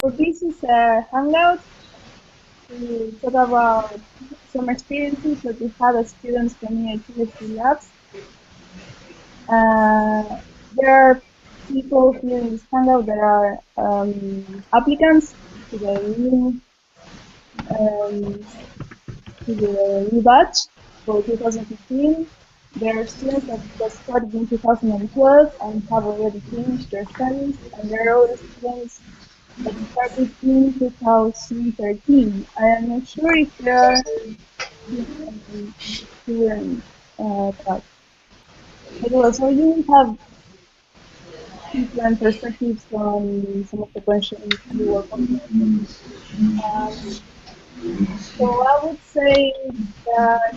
So this is a hangout to talk about some experiences that we had as students from EIT ICT Labs. There are people here in this hangout that are applicants to the new batch for 2015. There are students that started in 2012 and have already finished their studies, and there are other students that started in 2013. I am not sure if there are student but so you have different perspectives on some of the questions you were considering. So I would say that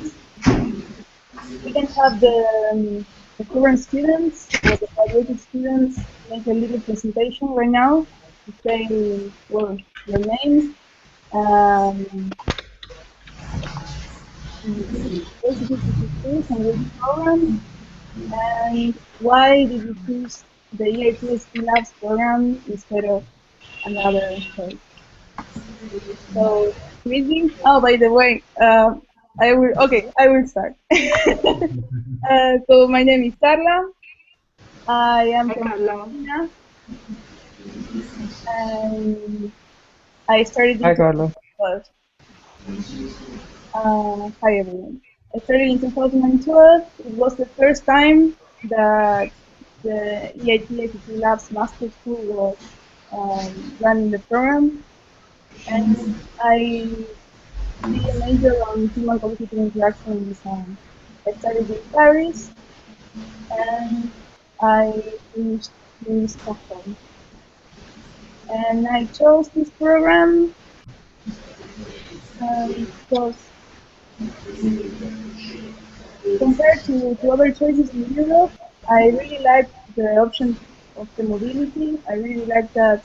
we can have the current students or the graduated students make a little presentation right now to say, well, their names, basically to choose and which program, and why did you choose the EIT ICT Labs program instead of another choice? So, Prithivi, oh, by the way, I will start. So my name is Carla. I am from Argentina, and I started in Hi, Carla. 2012. Hi everyone. I started in 2012. It was the first time that the EIT ICT Labs Master School was running the program, and I did a major on human computer interaction design. I started in Paris, and I finished in Stockholm. And I chose this program because compared to other choices in Europe, I really liked the option of the mobility. I really liked that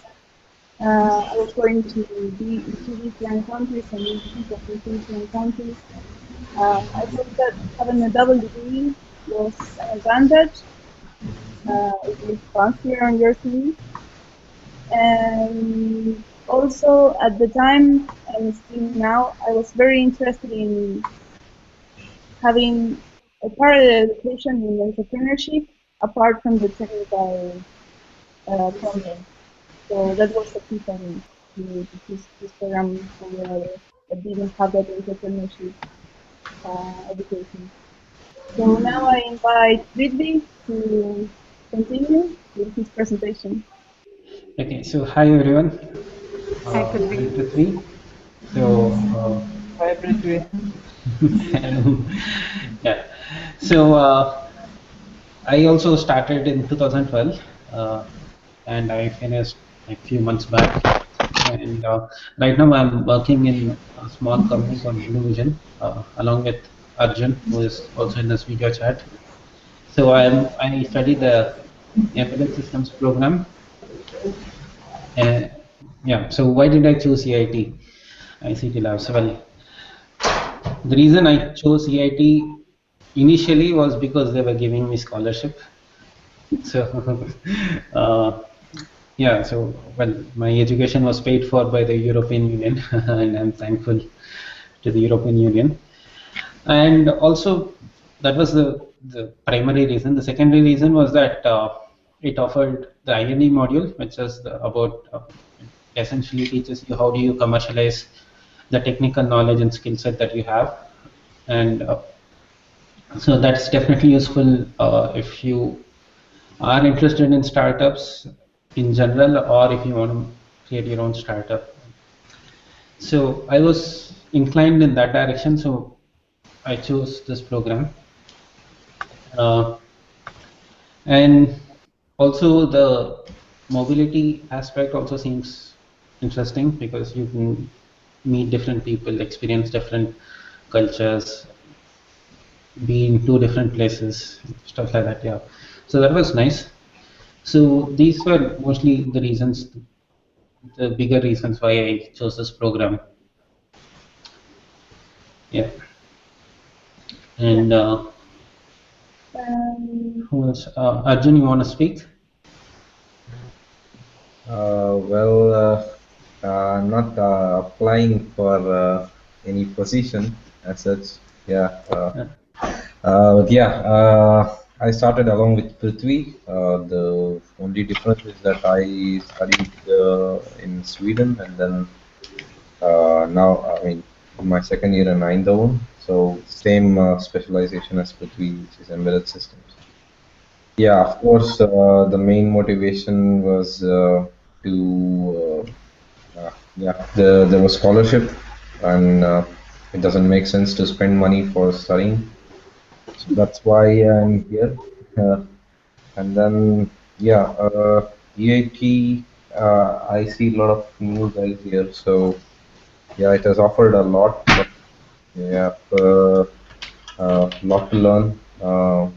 I was going to be in two different countries and meet people from two different countries. I thought that having a double degree was an advantage. It was fancier on your CV. And also at the time, and still now, I was very interested in having a parallel education in entrepreneurship apart from the technical content. So that was the key for me to choose this program over others that didn't have that entrepreneurship education. So now I invite Prithivi to continue with his presentation. Okay, so hi everyone. Hi, Prithivi. I'm Prithivi. So, Hi, Prithivi. hello. Yeah. So I also started in 2012, and I finished like a few months back. And right now I'm working in a small company called Blue Vision, along with Arjun, who is also in this video chat. So I study the embedded systems program. Yeah. So why did I choose EIT ICT Labs? Well, the reason I chose EIT initially was because they were giving me scholarship. So yeah, so well, my education was paid for by the European Union, and I'm thankful to the European Union. And also, that was the primary reason. The secondary reason was that it offered the IND module, which is about essentially teaches you how do you commercialize the technical knowledge and skill set that you have, and so that's definitely useful if you are interested in startups in general, or if you want to create your own startup. So I was inclined in that direction, so I chose this program. And also the mobility aspect also seems interesting because you can meet different people, experience different cultures, be in two different places, stuff like that. Yeah, so that was nice. So these were mostly the reasons, the bigger reasons why I chose this program. Yeah. And who else? Arjun, you want to speak? Well, not applying for any position as such. Yeah. But yeah, I started along with Prithvi. The only difference is that I studied in Sweden, and then now, I mean, in my second year in Eindhoven. So same specialization as Prithvi, which is embedded systems. Yeah, of course, the main motivation was to yeah, there was scholarship, and it doesn't make sense to spend money for studying. So that's why I'm here. And then, yeah, EIT, I see a lot of new guys here. So, yeah, it has offered a lot, but yeah, lot to learn. Uh,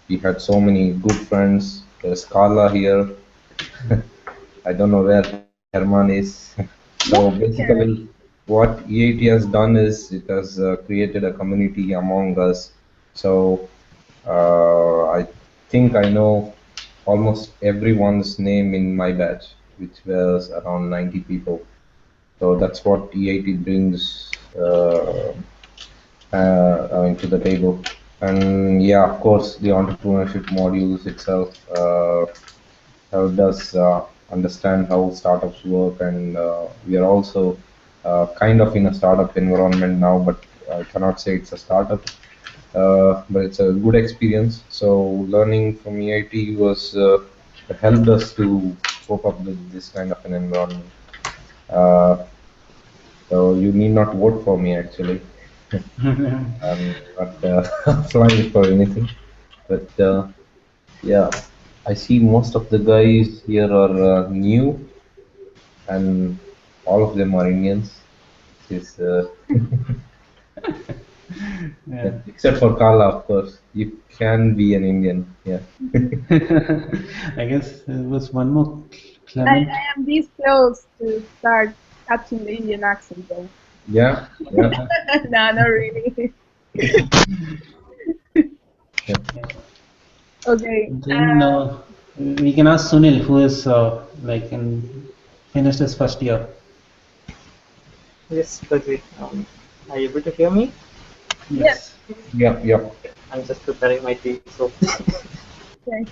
we had so many good friends. There's Carla here. I don't know where Herman is. So basically, what EIT has done is it has created a community among us. So I think I know almost everyone's name in my batch, which was around 90 people. So that's what EIT brings into the table. And yeah, of course, the entrepreneurship modules itself helped us understand how startups work, and we are also kind of in a startup environment now, but I cannot say it's a startup. But it's a good experience. So learning from EIT was helped us to cope up with this kind of an environment. Uh, so you need not vote for me actually. I'm not applying for anything, but yeah, I see most of the guys here are new, and all of them are Indians. Which is, Yeah. except for Carla, of course. You can be an Indian. Yeah. I guess there was one more I Clement. am this close to start catching the Indian accent though. Yeah. Yeah. No, not really. Yeah. Okay. Then we can ask Sunil, who is like finished his first year. Yes, Prithivi. Are you able to hear me? Yes. Yeah. Yeah. I'm just preparing my tea, so Okay.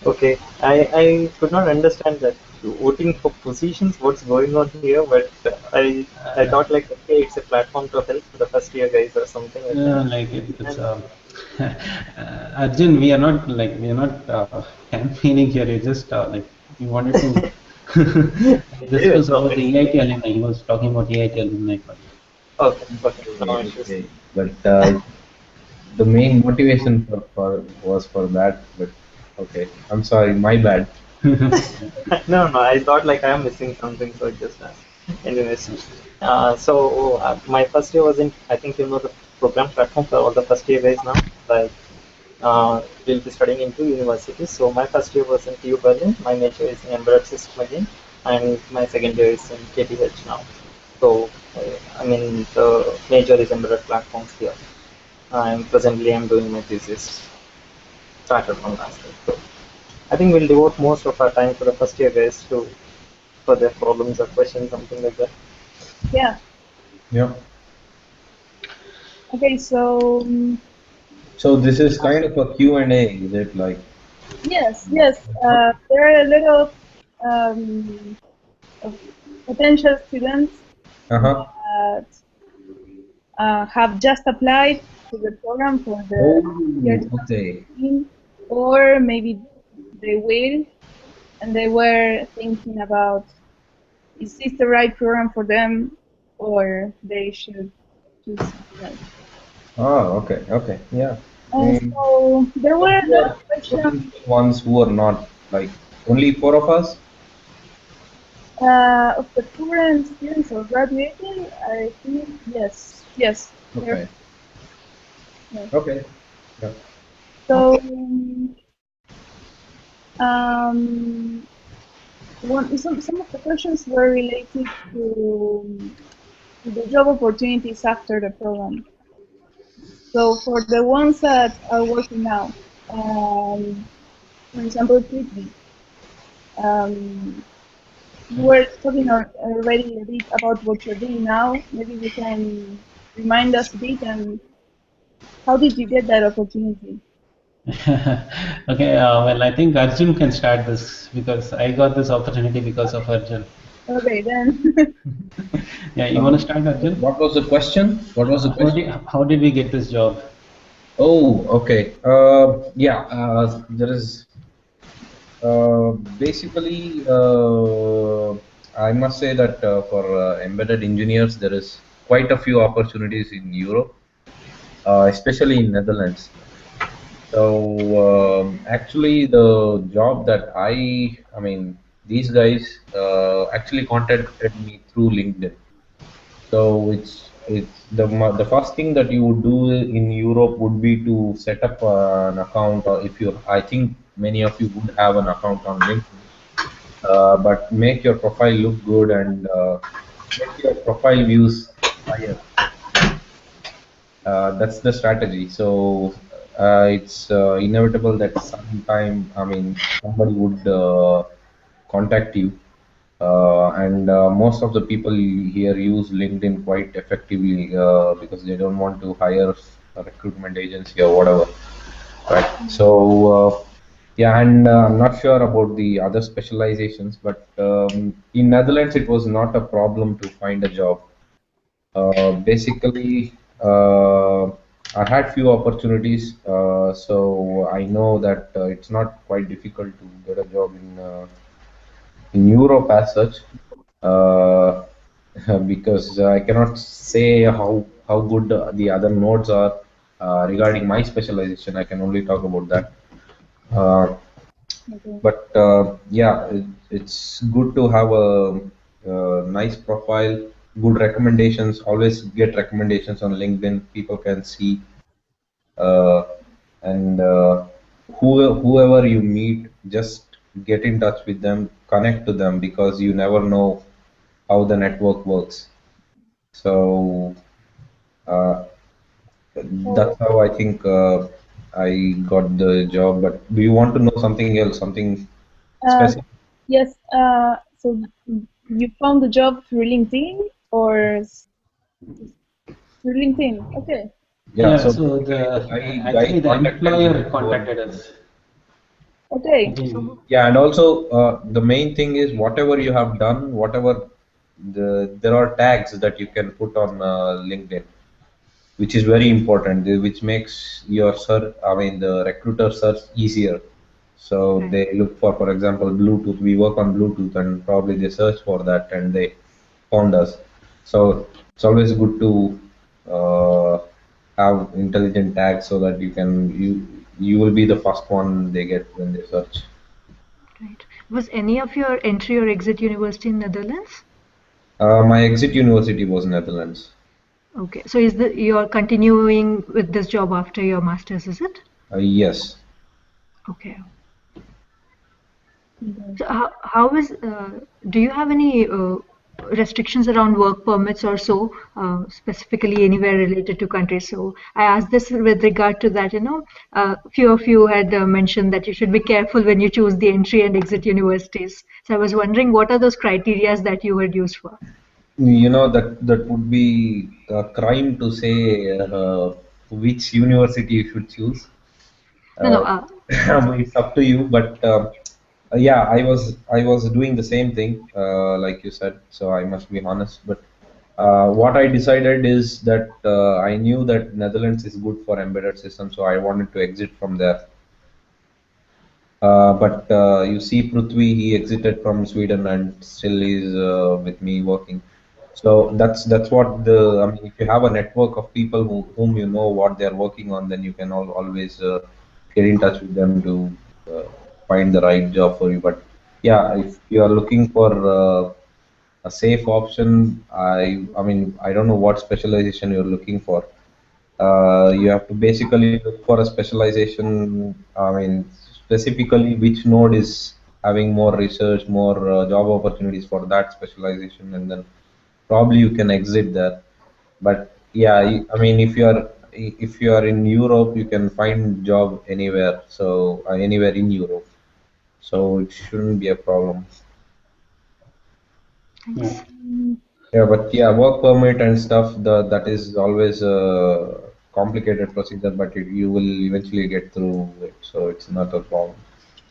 okay. I could not understand that voting for positions. What's going on here? But I thought like okay, it's a platform to help the first year guys or something like that. Like it's And Arjun. We are not campaigning here. We just like we wanted to. This yeah, was no, about the EIT alumni. He was talking about EIT alumni project. okay, okay, no Okay. issues. Okay. But the main motivation for was for that. But okay, I'm sorry, my bad. No, no, I thought like I'm missing something, so I just asked. Anyways, my first year was in, I think you know the program platform for all the first year guys now. Like, we'll be studying into universities. So my first year was in TU Berlin. My major is in embedded system again, and my second year is in KTH now. So, I mean, the major is embedded platforms here. And presently I'm doing my thesis. Started from last year. So I think we'll devote most of our time to the first year guys to for their problems or questions, something like that. Yeah. Yeah. Okay. So So this is kind of a Q&A, is it like? yes, yes. There are a lot of potential students Uh-huh. that have just applied to the program for the year Oh, okay. 2016, or maybe they will, and they were thinking about is this the right program for them, or they should choose something else. Oh, okay, okay, yeah. I And mean, so there were a who lot of are questions potential ones who are not, like, only four of us? of the current students or graduating. I think yes, yes. Okay, Yes. okay, yeah. So um, some of the questions were related to the job opportunities after the program. So for the ones that are working now, for example, Prithivi, um, you were talking already a bit about what you're doing now. Maybe you can remind us a bit, and how did you get that opportunity? Okay, well, I think Arjun can start this because I got this opportunity because of Arjun. Okay, then. Yeah, you want to start, Arjun? What was the question? What was the question? How did we get this job? Oh, okay. Yeah, there is basically, I must say that for embedded engineers, there is quite a few opportunities in Europe, especially in Netherlands. So actually, the job that I mean, these guys actually contacted me through LinkedIn. So it's the first thing that you would do in Europe would be to set up an account, or if you, I think many of you would have an account on LinkedIn, but make your profile look good and get your profile views higher. That's the strategy. So it's inevitable that sometime, I mean, somebody would contact you. And most of the people here use LinkedIn quite effectively because they don't want to hire a recruitment agency or whatever, right? So yeah, and I'm not sure about the other specializations, but in Netherlands it was not a problem to find a job. Basically, I had few opportunities, so I know that it's not quite difficult to get a job in Europe as such, uh, because I cannot say how good the other nodes are regarding my specialization. I can only talk about that. Uh, Okay. but yeah, it's good to have a nice profile, good recommendations. Always get recommendations on LinkedIn. People can see, uh, and whoever you meet, just get in touch with them, connect to them, because you never know how the network works. So uh, that's So, how I think I got the job. But do you want to know something else, something uh, specific? yes, so you found the job through LinkedIn or through LinkedIn? Okay. Yeah, Yeah, so so basically the the guy actually the contacted me employer over. contacted us. Okay. We, Yeah, and also the main thing is whatever you have done, whatever there are tags that you can put on LinkedIn, which is very important, which makes your search, I mean, the recruiter search easier. So Right. they look for example, Bluetooth. We work on Bluetooth, and probably they search for that, and they found us. So it's always good to uh, have intelligent tags so that you will be the first one they get when they search. Right. Was any of your entry or exit university in Netherlands? My exit university was Netherlands. Okay. So is the you're continuing with this job after your master's, is it? Yes. Okay. Okay. So how is do you have any restrictions around work permits or so, specifically anywhere related to countries? So I asked this with regard to that, few of you had mentioned that you should be careful when you choose the entry and exit universities. So I was wondering what are those criterias that you would use for? You know that would be a crime to say which university you should choose. No, no. Uh, it's up to you, but yeah, I was doing the same thing, like you said. So I must be honest. But what I decided is that I knew that Netherlands is good for embedded systems, so I wanted to exit from there. But you see, Prithvi, he exited from Sweden and still is with me working. So that's what the, I mean, if you have a network of people whom you know what they're working on, then you can always get in touch with them to uh, find the right job for you. But yeah, if you are looking for a safe option, I mean, I don't know what specialization you're looking for. You have to basically look for a specialization. I mean, specifically which node is having more research, more job opportunities for that specialization, and then probably you can exit there. But yeah, I mean, if you are in Europe, you can find job anywhere. So anywhere in Europe, so it shouldn't be a problem. Thanks. Yeah, but yeah, work permit and stuff, that is always a complicated procedure, but you will eventually get through it, so it's not a problem.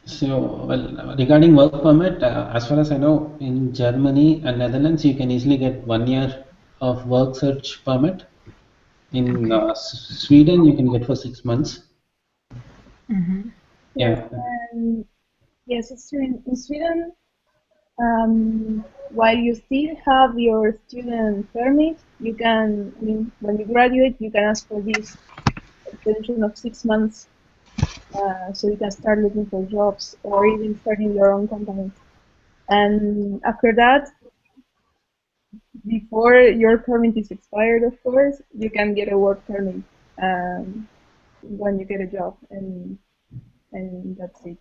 So, well, regarding work permit, as far as I know, in Germany and Netherlands, you can easily get 1 year of work search permit. In Okay. Sweden, you can get for 6 months. Mm-hmm. Yes, Yeah. and yes, it's true. In Sweden, while you still have your student permit, you can, I mean, when you graduate, you can ask for this extension of 6 months, so you can start looking for jobs or even starting your own company. And after that, before your permit is expired, of course, you can get a work permit when you get a job, and that's it.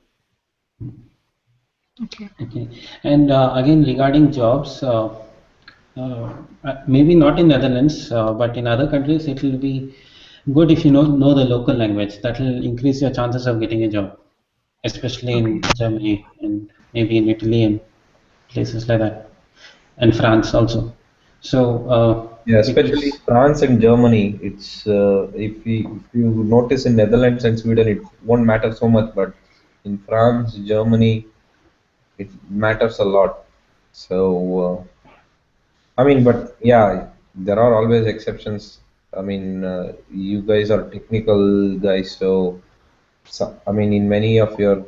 Okay. Okay. And again, regarding jobs, maybe not in Netherlands, but in other countries, it will be good if you know the local language. That will increase your chances of getting a job, especially Okay. in Germany and maybe in Italy and places like that, and France also. So, Yeah, especially because France and Germany, it's if you notice in Netherlands and Sweden, it won't matter so much, but in France, Germany, it matters a lot. So, I mean, but yeah, there are always exceptions. I mean, you guys are technical guys, so I mean, in many of your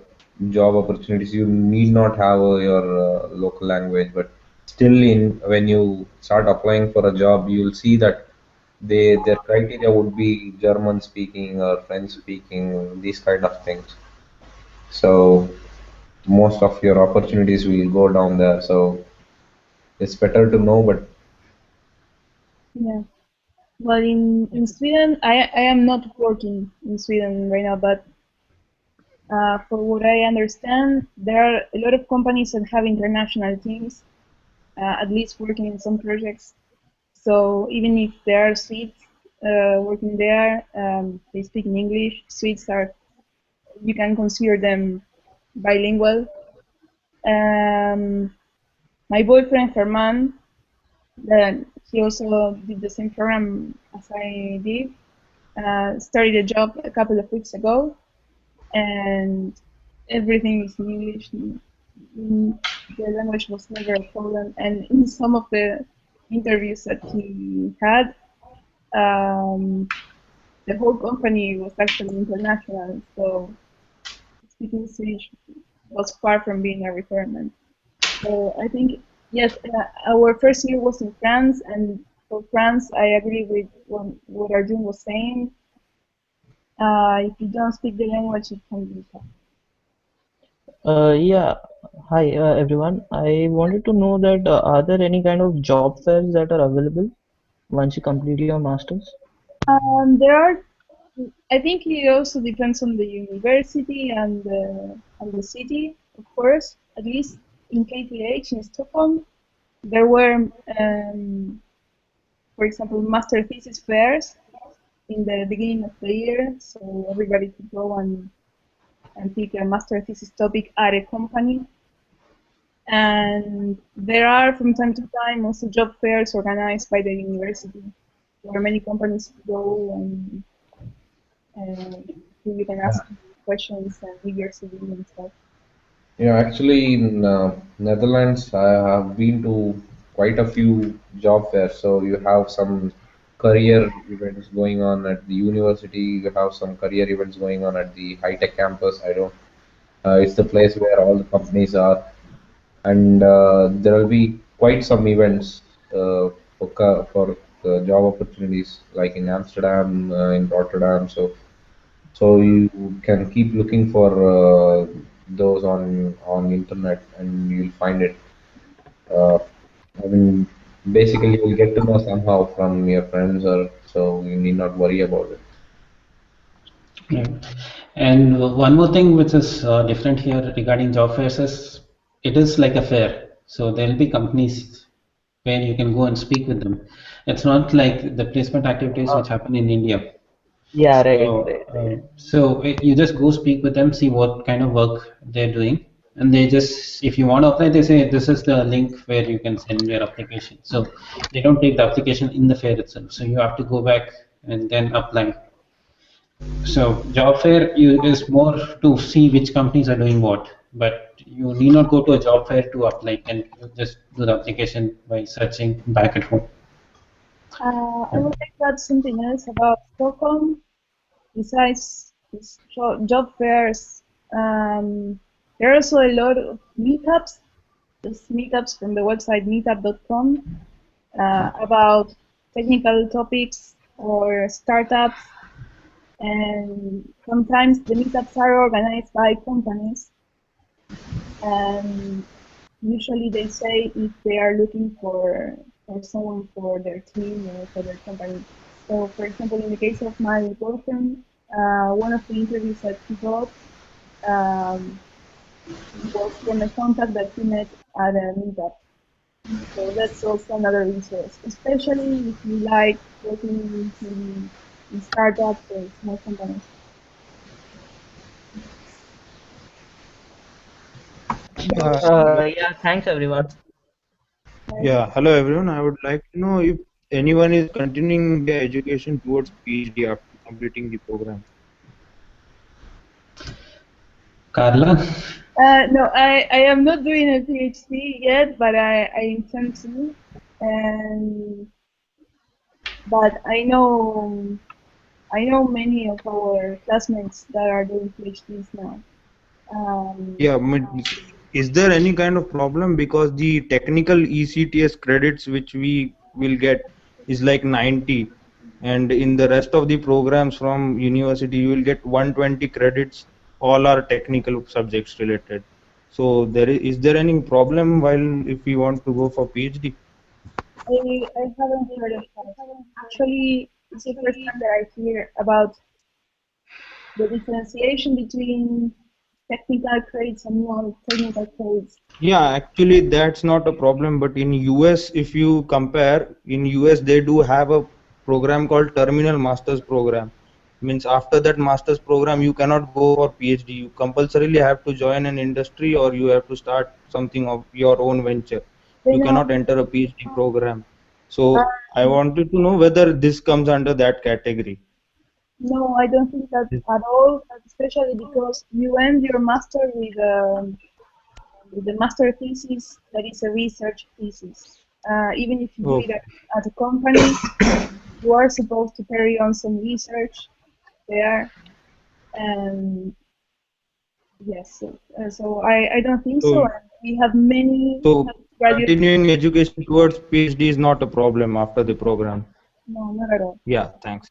job opportunities, you need not have your local language, but still, in when you start applying for a job, you'll see that their criteria would be German speaking or French speaking, these kind of things. So most of your opportunities will go down there. So it's better to know, but Yeah. Well, in Sweden, I am not working in Sweden right now, but for what I understand, there are a lot of companies that have international teams, at least working in some projects. So even if there are Swedes working there, they speak in English. Swedes are, you can consider them bilingual. Um, my boyfriend Herman, that he also did the same program as I did, started a job a couple of weeks ago, and everything is in English. The language was never a problem, and in some of the interviews that he had, um, the whole company was actually international, so speaking Swedish was far from being a requirement. So I think, yes, our first year was in France, and for France, I agree with what Arjun was saying. If you don't speak the language, it can be tough. Yeah, hi everyone. I wanted to know that are there any kind of job fairs that are available once you complete your masters? There are. I think it also depends on the university and the city, of course. At least in KTH in Stockholm, there were, for example, master thesis fairs in the beginning of the year, so everybody could go and pick a master thesis topic at a company. And there are from time to time also job fairs organized by the university, where many companies go and you can ask questions and give your CV and stuff. yeah, actually in Netherlands, I have been to quite a few job fairs. So you have some career events going on at the university. You have some career events going on at the high tech campus. I don't. It's the place where all the companies are, and there will be quite some events for job opportunities, like in Amsterdam, in Rotterdam. So you can keep looking for those on internet, and you'll find it. Uh, I mean, basically, you'll get to know somehow from your friends, or so you need not worry about it. right. And one more thing which is different here regarding job fairs is it is like a fair. So there will be companies where you can go and speak with them. It's not like the placement activities which happen in India. Yeah, right, So, right, right. you just go speak with them, see what kind of work they're doing, and they just, if you want to apply, they say this is the link where you can send your application. So they don't take the application in the fair itself. So you have to go back and then apply. So job fair is more to see which companies are doing what, but you need not go to a job fair to apply, and you just do the application by searching back at home. I would like to add something else about Stockholm. Besides job fairs, there are also a lot of meetups. Just meetups from the website meetup.com about technical topics or startups. And sometimes the meetups are organized by companies, and usually they say if they are looking for someone for their team or for their company. So, for example, in the case of my boyfriend, one of the interviews that he got was from a contact that he met at a meetup. So that's also another resource, especially if you like working in startups or small companies. Yeah, thanks everyone. Yeah, hello everyone. I would like to know if anyone is continuing their education towards PhD after completing the program. Carla? No, I am not doing a PhD yet, but I intend to. But I know many of our classmates that are doing PhDs now. Yeah, is there any kind of problem because the technical ECTS credits which we will get is like 90, and in the rest of the programs from university you will get 120 credits, all are technical subjects related. So is there any problem while if we want to go for PhD? I haven't heard of that. Actually, it's the first time that I hear about the differentiation between technical credits and non-technical credits. Yeah, actually that's not a problem, but in US, if you compare, in US they do have a program called Terminal Masters Program. Means after that master's program you cannot go for PhD. You compulsorily have to join an industry or you have to start something of your own venture. They You know, cannot enter a PhD program. So I wanted to know whether this comes under that category. no, I don't think that at all, especially because you end your master with the master thesis that is a research thesis. Even if you do it at a company, you are supposed to carry on some research there. And yes, so I don't think so. And we have many graduates. Continuing education towards PhD is not a problem after the program. No, not at all. Yeah, thanks.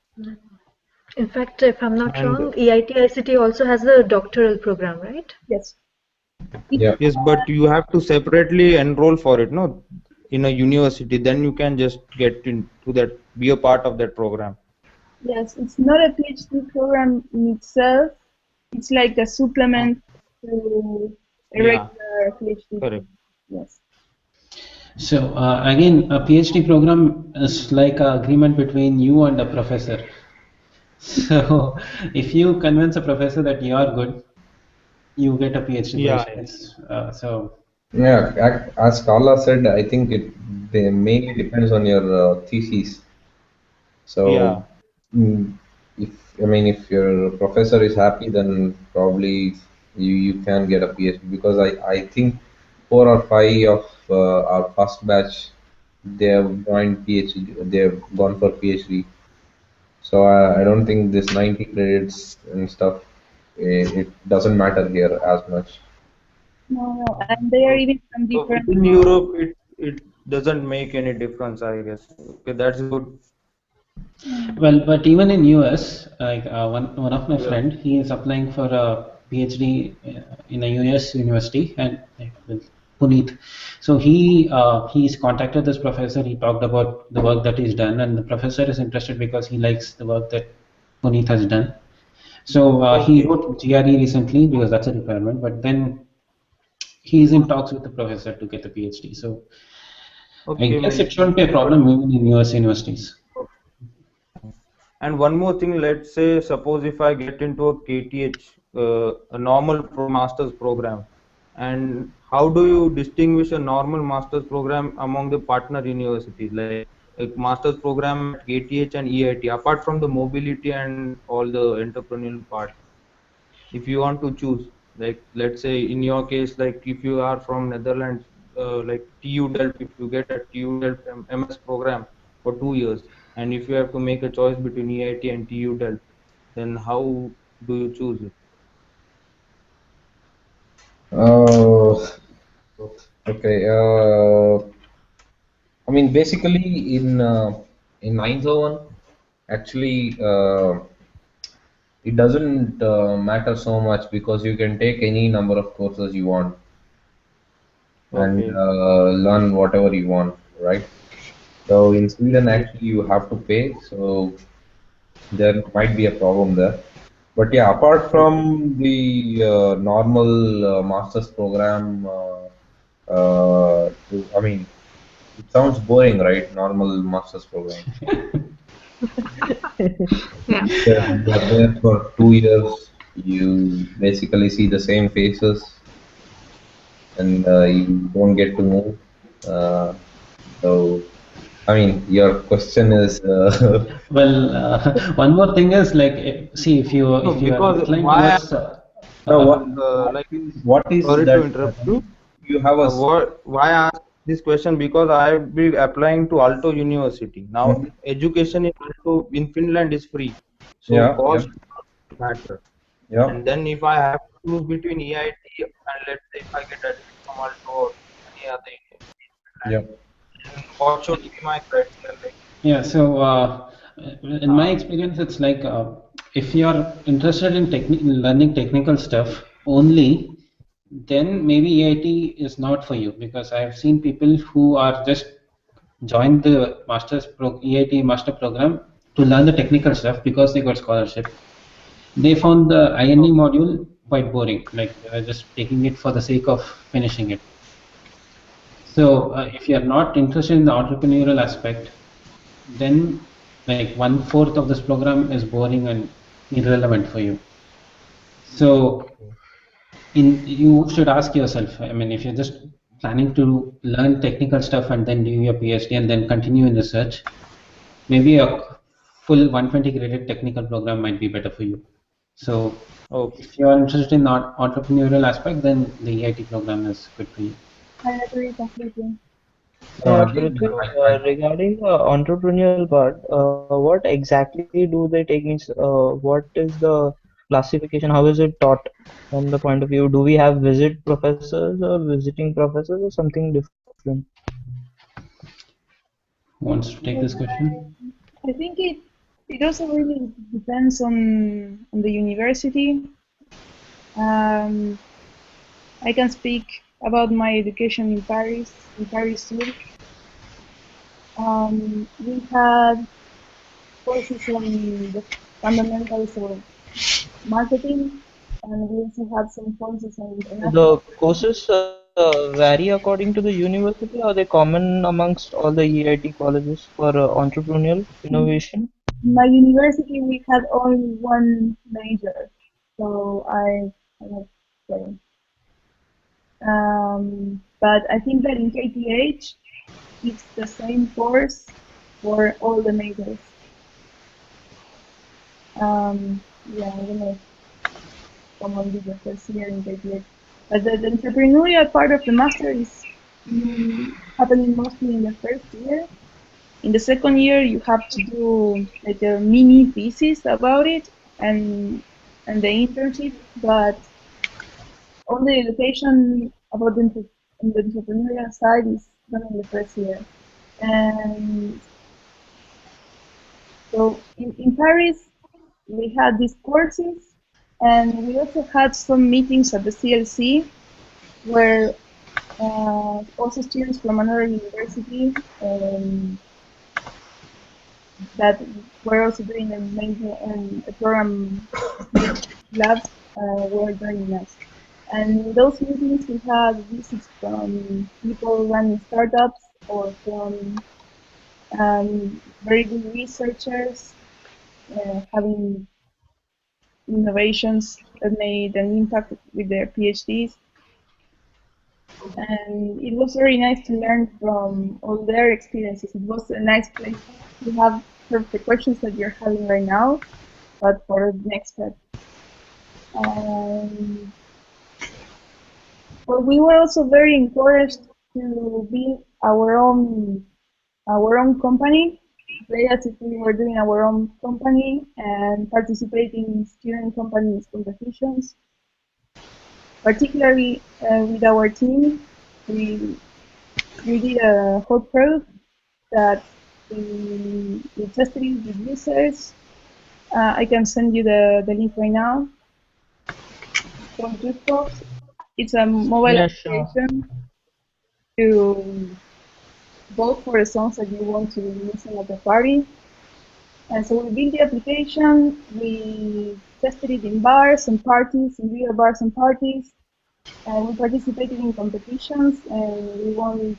In fact, if I'm not wrong, EIT ICT also has a doctoral program, right? Yes. Yeah. Yes, but you have to separately enroll for it, no? In a university, then you can just get into that, be a part of that program. Yes, it's not a PhD program in itself. It's like a supplement to a regular PhD. Correct. Yes. So again, a PhD program is like an agreement between you and a professor. So if you convince a professor that you are good, you get a PhD position. Yeah, as Carla said, I think they mainly depends on your thesis. So, if your professor is happy, then probably you can get a PhD, because I think 4 or 5 of our first batch, they have joined PhD, they have gone for PhD. So I don't think this 90 credits and stuff, it doesn't matter here as much. No, and they are even from different. In Europe, it doesn't make any difference, I guess. Okay, that's good. Well, but even in US, like one of my friend, he is applying for a PhD in a US university, and with Puneet. So he's contacted this professor. He talked about the work that he's done, and the professor is interested because he likes the work that Puneet has done. So he wrote GRE recently because that's a requirement. But then he's in talks with the professor to get the PhD. So I guess it shouldn't be a problem even in US universities. And one more thing, let's say, suppose if I get into a KTH, a normal master's program, And how do you distinguish a normal master's program among the partner universities, like a master's program at KTH and EIT, apart from the mobility and all the entrepreneurial part? If you want to choose, like let's say in your case, like if you are from Netherlands, like TU Delft, if you get a TU Delft MS program for 2 years, and if you have to make a choice between EIT and TU Delft, then how do you choose it? Uh, okay. I mean, basically, in 901, actually, it doesn't matter so much because you can take any number of courses you want and Okay. learn whatever you want, right? So in Sweden, actually, you have to pay, so there might be a problem there. But yeah, apart from the normal master's program, I mean, it sounds boring, right? Normal master's program. Yeah. You're there for 2 years. You basically see the same faces, and you don't get to move. Uh, so, I mean, your question is, Well, one more thing is like, see, No, if you are because inclined why towards no, like what is sorry to that? interrupt you. You have a. Why I ask this question? Because I will be applying to Aalto University. Now, Mhm. education in Aalto in Finland is free, so Yeah, yeah, cost doesn't matter. yeah, And then if I have to choose between EIT and let's say if I get admission from Aalto or any other university in Finland, yeah. then what should be my criteria? Like, yeah. So in my experience, it's like if you are interested in learning technical stuff only, then maybe EIT is not for you, because I've seen people who are just joined the EIT master program to learn the technical stuff because they got scholarship. They found the INE okay, module quite boring, like they were just taking it for the sake of finishing it. So if you are not interested in the entrepreneurial aspect, then like 1/4 of this program is boring and irrelevant for you. So you should ask yourself, I mean, if you're just planning to learn technical stuff and then do your PhD and then continue in research, maybe a full 120 credit technical program might be better for you. So okay. if you are interested in the entrepreneurial aspect, then the EIT program is good for you. I agree completely. No, again, Prithvi, I regarding the entrepreneurial part, what exactly do they take? Means, what is the classification? How is it taught from the point of view? Do we have visit professors or visiting professors or something different? Who wants to take this question? I think it also really depends on the university. Um, I can speak about my education in Paris too. We had courses on the fundamentals of marketing, and we also had some courses on international. The courses vary according to the university. Are they common amongst all the EIT colleges for entrepreneurial innovation? In my university, we had only one major, so I have to say. But I think that in KTH, it's the same course for all the majors. Yeah, I don't know if someone did the first year in KTH. But the entrepreneurial part of the master is happening mostly in the first year. In the second year, you have to do like a mini thesis about it and the internship, but all the education about the entrepreneurial side is done in the first year. And so in Paris, we had these courses, and we also had some meetings at the CLC where also students from another university that were also doing a major a program labs were joining us. And in those meetings, we had visits from people running startups or from very good researchers having innovations that made an impact with their PhDs. and it was very nice to learn from all their experiences. It was a nice place to have sort of the questions that you're having right now, but for the next step. But we were also very encouraged to build our own company, play as if we were doing our own company and participate in student companies competitions. Particularly with our team, we did a whole product that we tested it with users. I can send you the link right now. From Juicebox. It's a mobile application to vote for the songs that you want to listen at the party. And so we built the application, we tested it in bars and parties, in real bars and parties, and we participated in competitions, and we won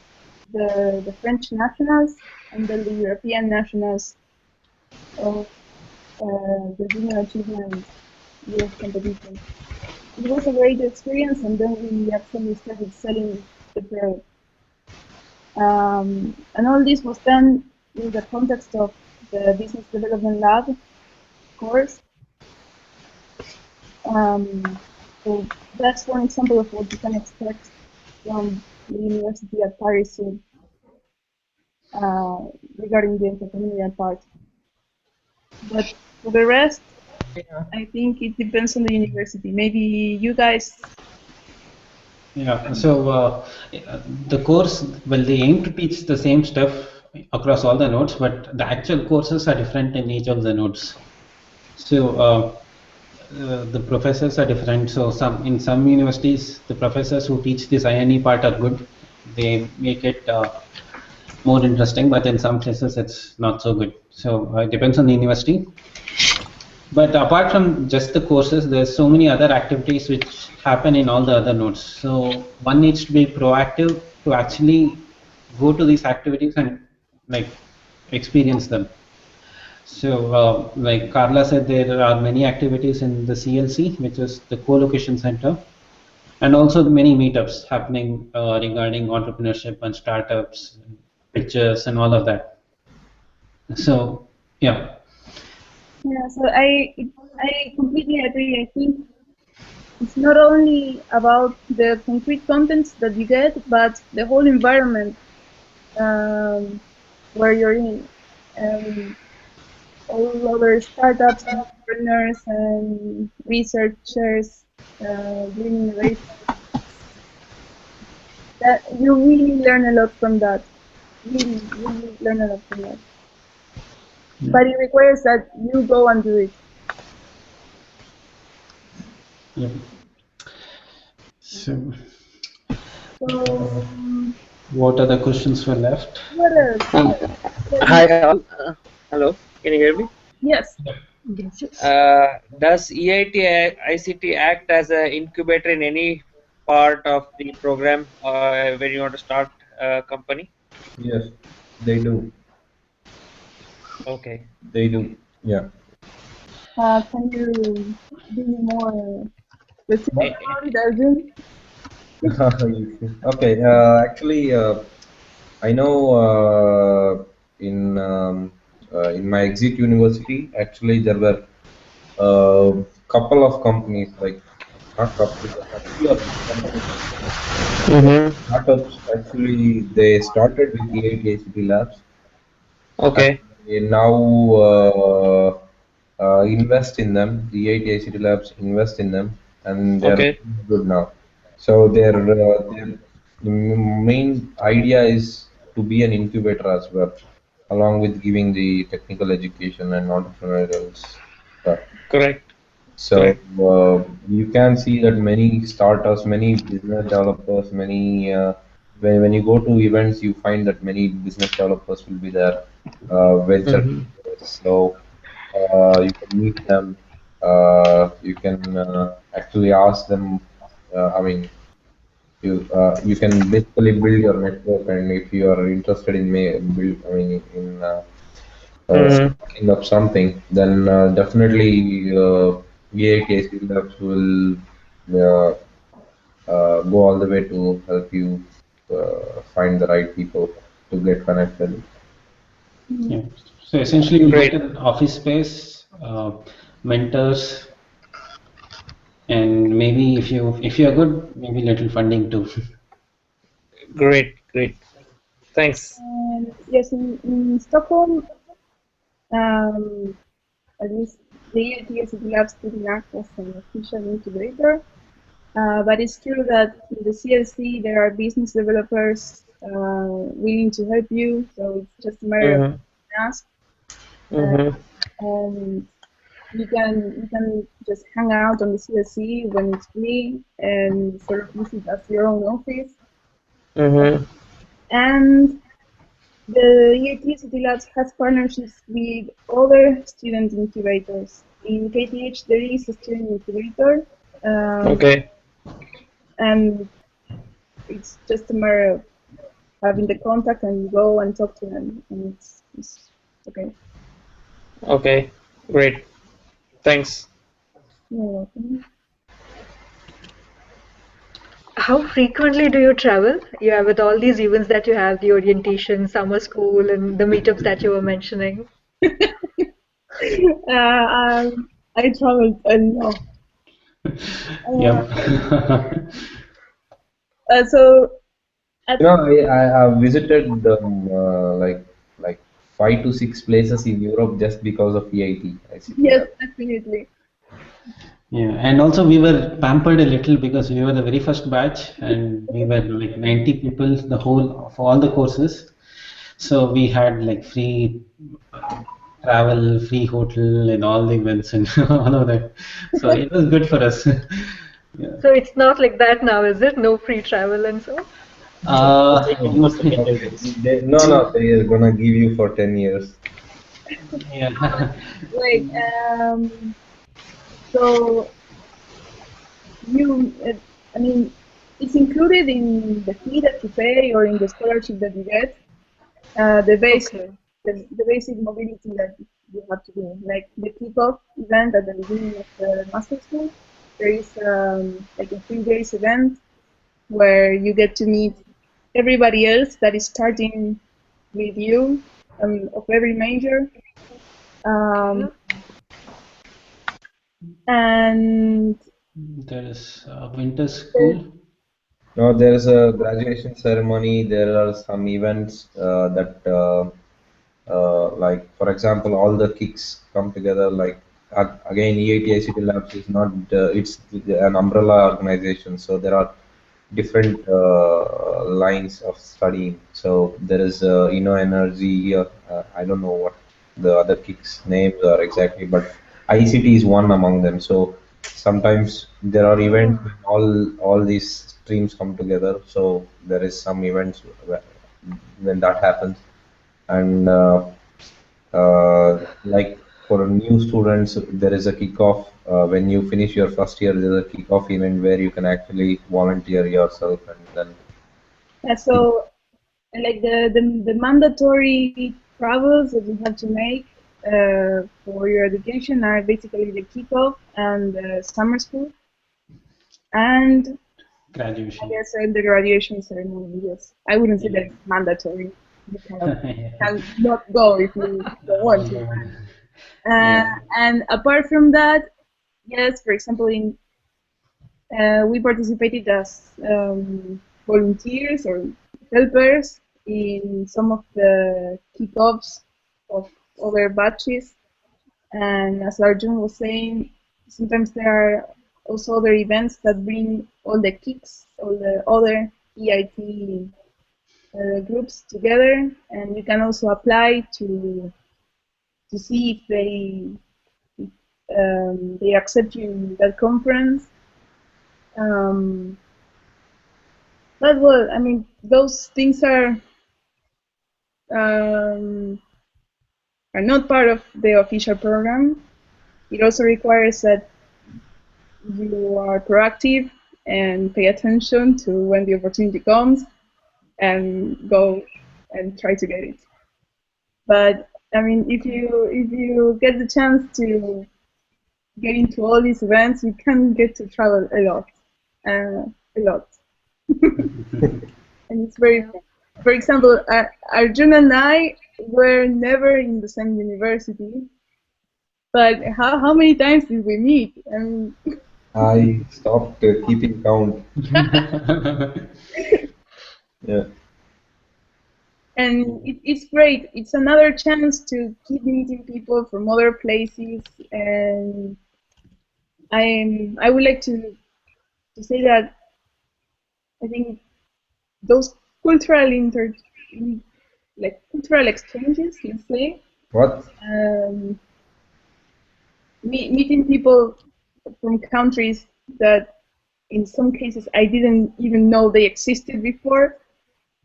the French nationals and then the European nationals of the Junior Achievement US competition. It was a great experience, and then we actually started selling the product. And all this was done in the context of the Business Development Lab course. So that's one example of what you can expect from the University at Paris soon, regarding the entrepreneurial part. But for the rest, I think it depends on the university. Maybe you guys. Yeah, so the course, well, they aim to teach the same stuff across all the nodes, but the actual courses are different in each of the nodes. So the professors are different. So in some universities, the professors who teach this INE part are good. They make it more interesting, but in some places it's not so good. So it depends on the university. But apart from just the courses, there's so many other activities which happen in all the other nodes. So one needs to be proactive to actually go to these activities and like experience them. So like Carla said, there are many activities in the CLC, which is the co-location center, and also many meetups happening regarding entrepreneurship and startups, pictures, and all of that. So yeah. Yeah, so I completely agree. I think it's not only about the concrete contents that you get, but the whole environment where you're in. All other startups, entrepreneurs, and researchers doing innovation. That you really learn a lot from that. Really, really learn a lot from that. Yeah. But it requires that you go and do it. Yeah. So what other questions were left? Hi all. Hello, can you hear me? Yes. Does EIT ICT act as an incubator in any part of the program when you want to start a company? Yes, they do. Okay. They do. Yeah. Can you be more specific about it, Arjun? Okay. Actually, I know in my exit university, actually there were a couple of companies, like not couple, a few of companies. Startups, actually, they started with EIT ICT Labs. Okay. And now invest in them. The EIT ICT Labs invest in them, and they're good now. So their main idea is to be an incubator as well, along with giving the technical education and entrepreneurial stuff. Correct. So you can see that many startups, many business developers, many when you go to events, you find that many business developers will be there, venture. So you can meet them. You can actually ask them. I mean, you can basically build your network, and if you are interested in build, I mean, in starting up something, then definitely EIT Labs will go all the way to help you find the right people to get connected. Yeah. So essentially, you Great. get an office space, mentors, and maybe if you're good, maybe little funding too. Great. Great. Thanks. And yes, in Stockholm, um, at least the EIT ICT Labs didn't act as an official incubator. But it's true that in the CLC there are business developers willing to help you, so it's just a matter of ask. And you can just hang out on the CLC when it's free and sort of use it as your own office. And the EIT ICT Labs has partnerships with other student incubators. In KTH there is a student incubator. Okay. And it's just a matter of having the contact and you go and talk to them, and it's okay. Okay. Great. Thanks. You're welcome. How frequently do you travel? Yeah, with all these events that you have, the orientation, summer school, and the meetups that you were mentioning. I traveled a lot. Yep. So at You know, I visited like 5 to 6 places in Europe just because of EIT ICT yes, Lab. definitely. Yeah, and also we were pampered a little because we were the very first batch, and we were like 90 people, the whole of all the courses. So we had like free travel, free hotel, and all the events and all of that. So it was good for us. Yeah. So it's not like that now, is it? No free travel and so? You, No, they are gonna give you for 10 years. yeah. Wait, so you, I mean, it's included in the fee that you pay or in the scholarship that you get. The basic, Okay. the basic mobility that you have to do, like the kickoff event at the beginning of the master school. There is like a 3 days event where you get to meet everybody else that is starting with you of every major. And There is winter school. No, there is a graduation ceremony. There are some events that, like, for example, all the kicks come together. Like, again, EIT ICT Labs is not, it's an umbrella organization. So there are different lines of studying. So there is, energy, I don't know what the other kicks names are exactly, but ICT is one among them. So sometimes there are events when all these streams come together. So there is some events when that happens, and like for new students, there is a kickoff. When you finish your first year, there's a kickoff event where you can actually volunteer yourself, and then so like the mandatory travels that you have to make for your education are basically the kickoff and the summer school, and I Graduation. guess the graduation ceremony. Yes, I wouldn't say that Yeah. it's mandatory. You Yeah. can not go if you don't want to. Yeah. And apart from that, yes, for example, we participated as volunteers or helpers in some of the kickoffs of other batches. And as Arjun was saying, sometimes there are also other events that bring all the kicks, all the other EIT groups together, and you can also apply to see if they accept you in that conference. But well, I mean, those things um, are not part of the official program. It also requires that you are proactive and pay attention to when the opportunity comes and go and try to get it. But I mean, if you get the chance to get into all these events, you can get to travel a lot. a lot. And it's very fun. For example, Arjun and I were never in the same university, but how many times did we meet? I mean, I stopped keeping count. Yeah. and it's great. It's another chance to keep meeting people from other places, and I would like to say that I think those cultural cultural exchanges, let's say, What? meeting people from countries that in some cases I didn't even know they existed before.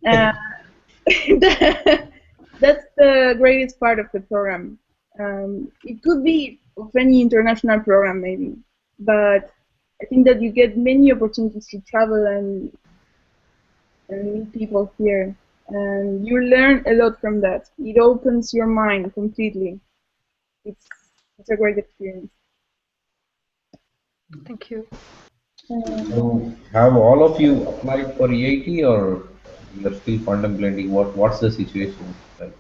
That's the greatest part of the program. It could be of any international program maybe, but I think that you get many opportunities to travel and meet people here, and you learn a lot from that. It opens your mind completely. It's a great experience. Thank you. So, have all of you applied for EIT, or you're still contemplating what's the situation like?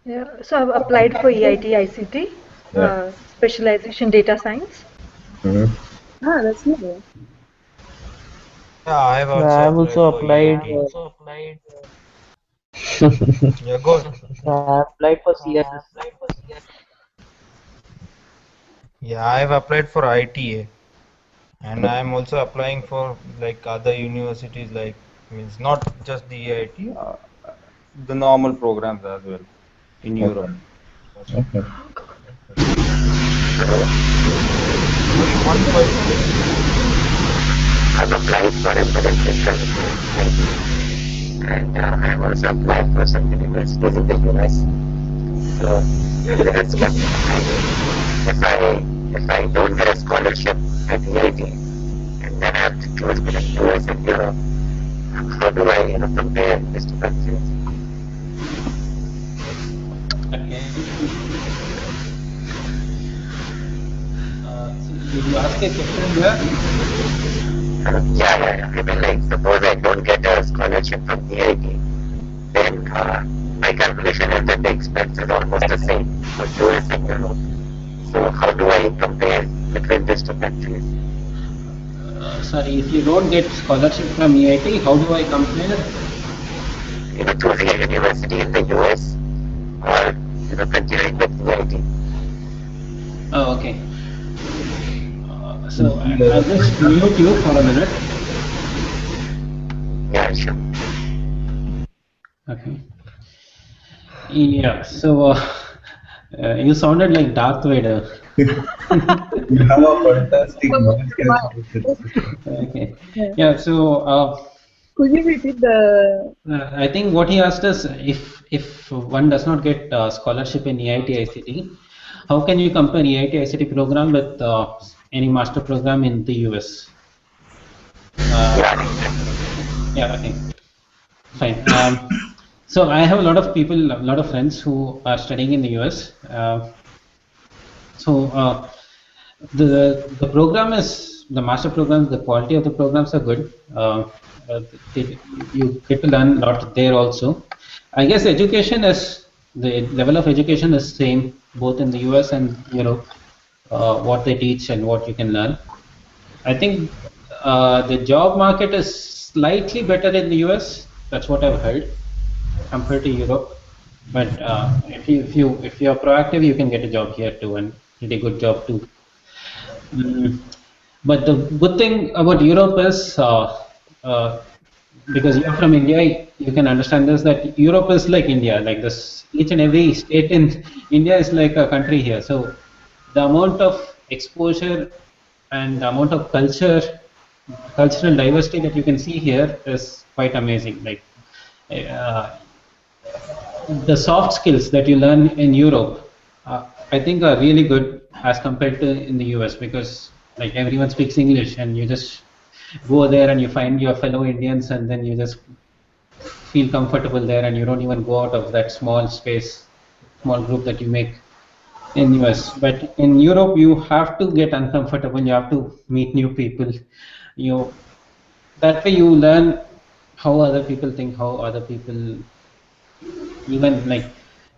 Yeah, so I've applied for EIT ICT, Yeah. specialization data science. Ah, that's Nodal. Yeah, I've I've also also applied applied. for EIT. Yeah, go on. I applied for CSS. Yeah, I've applied for ITA, and I'm also applying for like other universities, like means not just the EIT, the normal programs as well in Europe. Okay. Okay. Sorry, one question. I've applied for embedded systems and I've also applied for some universities in the US. So that's what if I don't get a scholarship at the EIT and then I have to choose between US and Europe, how do I compare these two countries? Okay. So did you ask a question here? Yeah. I mean, like, suppose I don't get a scholarship from the EIT, then my calculation is that the expense is almost the same for US and Europe. So how do I compare between these two countries? Sorry, if you don't get scholarship from EIT, how do I compare? Choosing a university in the US or continuing with EIT. Oh, okay. So I'll just mute you for a minute. Yeah, sure. Okay. Yeah. So you sounded like Darth Vader. You have a fantastic knowledge. Okay. Yeah. So. Could you repeat the? I think what he asked is if one does not get scholarship in EIT ICT, how can you compare EIT ICT program with any master program in the US? Yeah. Okay. Fine. So I have a lot of people, a lot of friends who are studying in the US. The program is the master programs. The quality of the programs are good. You get to learn a lot there also. I guess education is the level of education is same both in the US and Europe. What they teach and what you can learn. I think the job market is slightly better in the US. That's what I've heard compared to Europe. But if you're proactive, you can get a job here too, and pretty good job too. But the good thing about Europe is because you're from India, you can understand this, that Europe is like India, like this. Each and every state in India is like a country here. So the amount of exposure and the amount of cultural diversity that you can see here is quite amazing. Like the soft skills that you learn in Europe, I think are really good as compared to in the US, because like everyone speaks English and you just go there and you find your fellow Indians and then you just feel comfortable there and you don't even go out of that small space, small group that you make in US. But in Europe, you have to get uncomfortable. You have to meet new people. that way you learn how other people think, how other people even like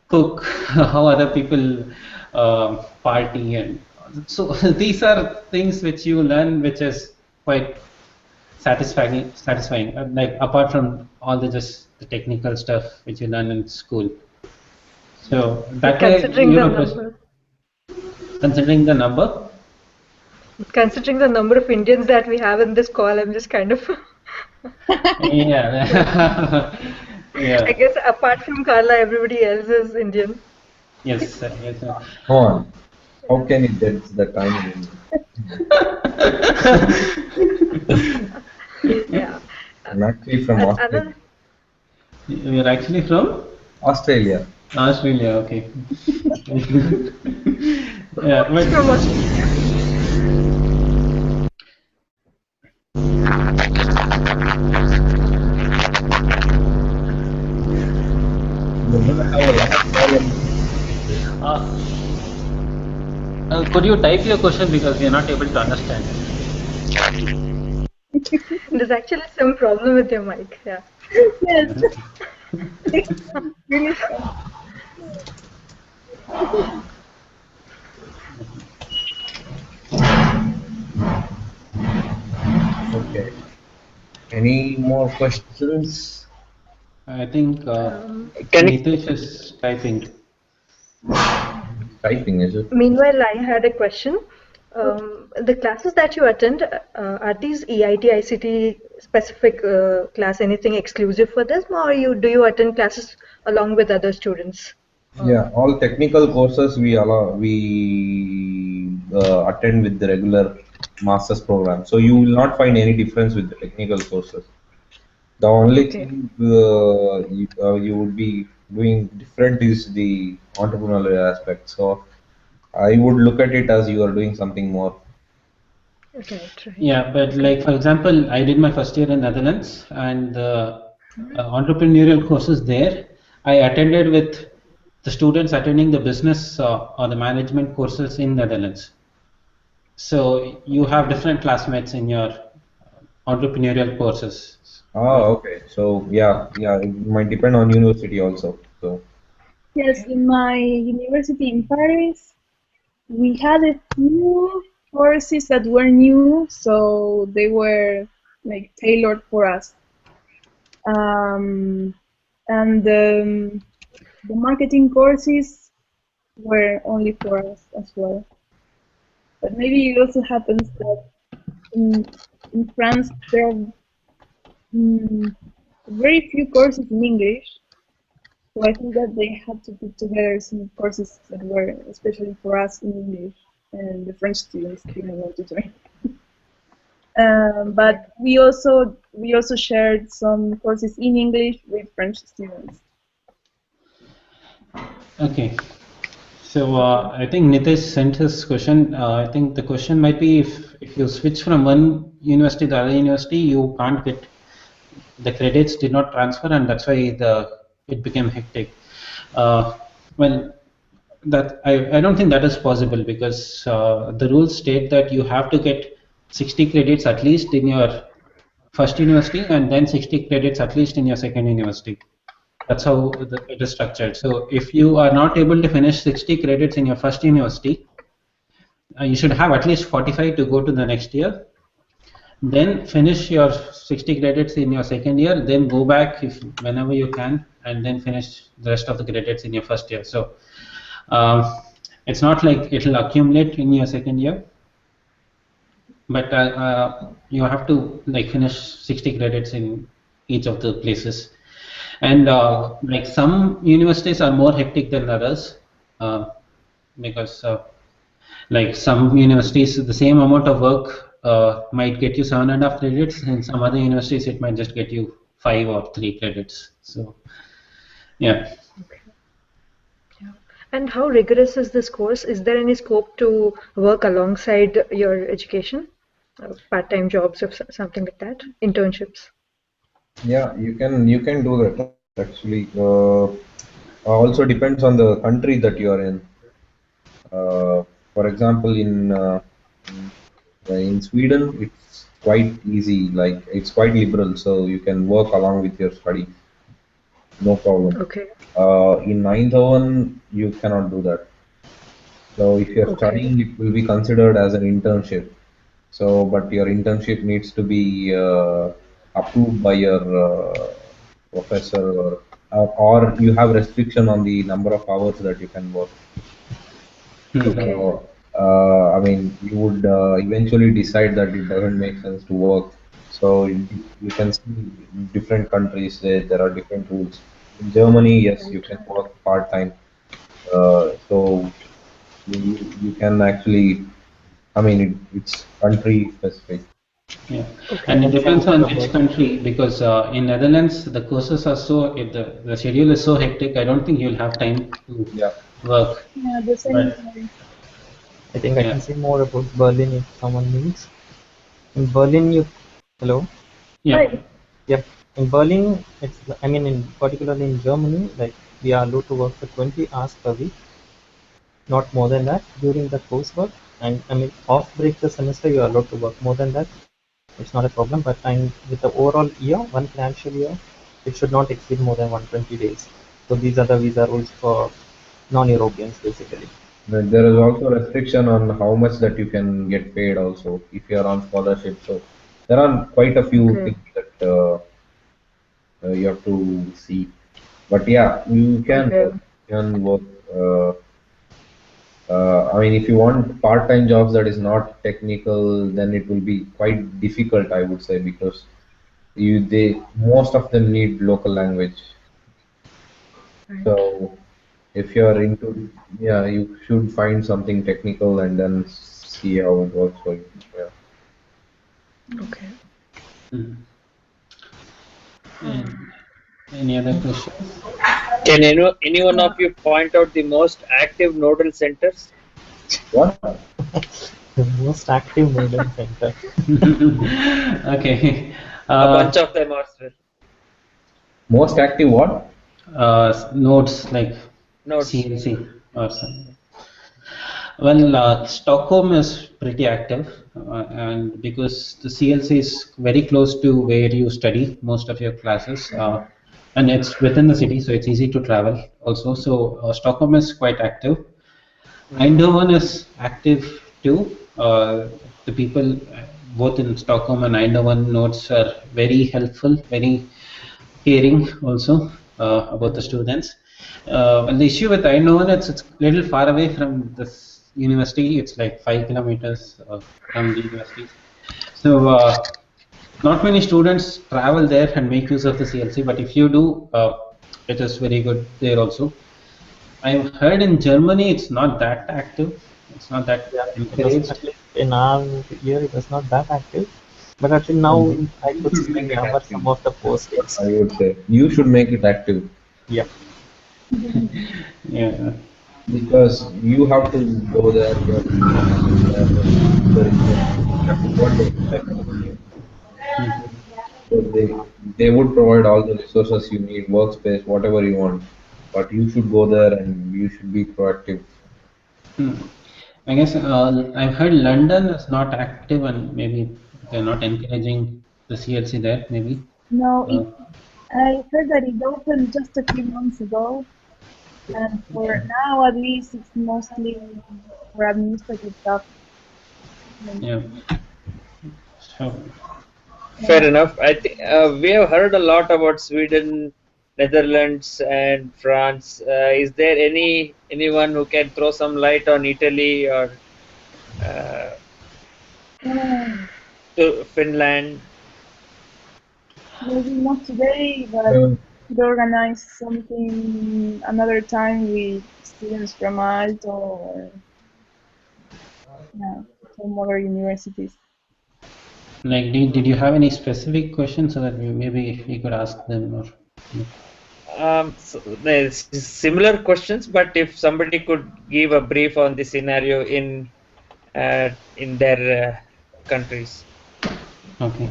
cook, how other people party, and so these are things which you learn, which is quite satisfying. Like apart from all the just the technical stuff which you learn in school. So that way, Considering the number, considering the number of Indians that we have in this call, I'm just kind of yeah. Yeah. I guess apart from Carla, everybody else is Indian. Yes, yes. Come on. How can you judge the time? Yeah. I'm actually from Australia. You're actually from? Australia. Australia, okay. Yeah, but from Australia. Could you type your question because we are not able to understand? There's actually some problem with your mic. Yeah. Yes. Really. Okay. Any more questions? I think Nitesh is typing. Typing, is it? Meanwhile, I had a question. The classes that you attend, are these EIT ICT specific class, anything exclusive for this, or do you attend classes along with other students? Yeah, all technical courses we attend with the regular master's program. So you will not find any difference with the technical courses. The only thing you would be doing different is the entrepreneurial aspect. So I would look at it as you are doing something more. Right. Yeah, but like for example, I did my first year in Netherlands, and entrepreneurial courses there, I attended with the students attending the business or the management courses in Netherlands. So you have different classmates in your entrepreneurial courses. Oh, okay. So yeah, it might depend on university also. So yes, in my university in Paris, we had a few courses that were new, so they were like tailored for us. And the marketing courses were only for us as well. But maybe it also happens that in France there are very few courses in English. So I think that they had to put together some courses that were especially for us in English, and the French students didn't want to join. But we also shared some courses in English with French students. Okay. So I think Nitesh sent his question. I think the question might be if you switch from one university to the other university, you can't get the credits did not transfer, and that's why it became hectic. Well, that I don't think that is possible because the rules state that you have to get 60 credits at least in your first university and then 60 credits at least in your second university. That's how it is structured. So if you are not able to finish 60 credits in your first university, you should have at least 45 to go to the next year. Then finish your 60 credits in your second year, then go back whenever you can, and then finish the rest of the credits in your first year. So it's not like it will accumulate in your second year, but you have to like finish 60 credits in each of the places. And like some universities are more hectic than others because like some universities the same amount of work might get you 7.5 credits, and some other universities it might just get you 5 or 3 credits. So yeah. Okay. Yeah. And how rigorous is this course? Is there any scope to work alongside your education, part-time jobs or something like that, internships? yeah, you can do that actually. Also depends on the country that you are in. For example, in Sweden, it's quite easy. Like it's quite liberal, so you can work along with your studies, no problem. Okay. In 9,000, you cannot do that. So if you're Okay. studying, it will be considered as an internship. So, but your internship needs to be approved by your professor, or you have restriction on the number of hours that you can work. Okay. So, I mean, you would eventually decide that it doesn't make sense to work. So you can see in different countries there are different rules. In Germany, yes, you Right. can work part time. So you can actually, I mean, it's country specific. Yeah, Okay. and it Let's say depends more on which about country, because in Netherlands the courses are so, if the schedule is so hectic, I don't think you'll have time to Yeah. work. Yeah, the same But here. I think I yeah, can say more about Berlin if someone needs. In Berlin, you hello. yeah, Hi. Yep. In Berlin, it's I mean, in particularly in Germany, like we are allowed to work for 20 hours per week, not more than that during the coursework. And I mean, off break the semester, you are allowed to work more than that. It's not a problem. But I'm with the overall year, one financial year, it should not exceed more than 120 days. So these are the visa rules for non-Europeans, basically. But there is also restriction on how much that you can get paid also if you are on scholarship. So there are quite a few Okay. things that you have to see. But yeah, you can Okay. work. You can work. I mean, if you want part-time jobs that is not technical, then it will be quite difficult, I would say, because they most of them need local language. Right. So if you are into, yeah, you should find something technical and then see how it works for you. Yeah. Okay. mm. And any other questions? Can any one of you point out the most active nodal centers? What? The most active Nodal center. Okay. A bunch Uh, of them are still Most active what? Nodes like nodes. CLC or something. Well, Stockholm is pretty active, and because the CLC is very close to where you study most of your classes, and it's within the city, so it's easy to travel also. So Stockholm is quite active. Eindhoven is active too. The people both in Stockholm and Eindhoven nodes are very helpful, very caring also about the students. And the issue with Eindhoven, it's a little far away from this university. It's like 5 kilometers from the university. So not many students travel there and make use of the CLC, but if you do, it is very good there also. I've heard in Germany it's not that active. It's not that Yeah, it was encouraged. at least in our year it was not that active, but actually now You I you could should see make in it number active. some of the That's what postings. I would say. You should make it active Yep. Yeah. because you have to go there. You have to study there. There is what they expect from you. Mhm. So they would provide all the resources you need, workspace, whatever you want. But you should go there and you should be proactive. Hmm. I guess I've heard London is not active and maybe they're not encouraging the CLC there, maybe. No, Uh, I heard that it opened just a few months ago, and for now, at least, it's mostly for administrative stuff. And, yeah. So, Fair yeah. enough. I think we have heard a lot about Sweden, Netherlands, and France. Is there anyone who can throw some light on Italy or uh, Uh, to Finland? maybe not today, but Uh, could organize something another time with students from Alto or yeah, from other universities. like, did you have any specific questions so that maybe we could ask them or? So there's similar questions, but if somebody could give a brief on the scenario in their countries. Okay.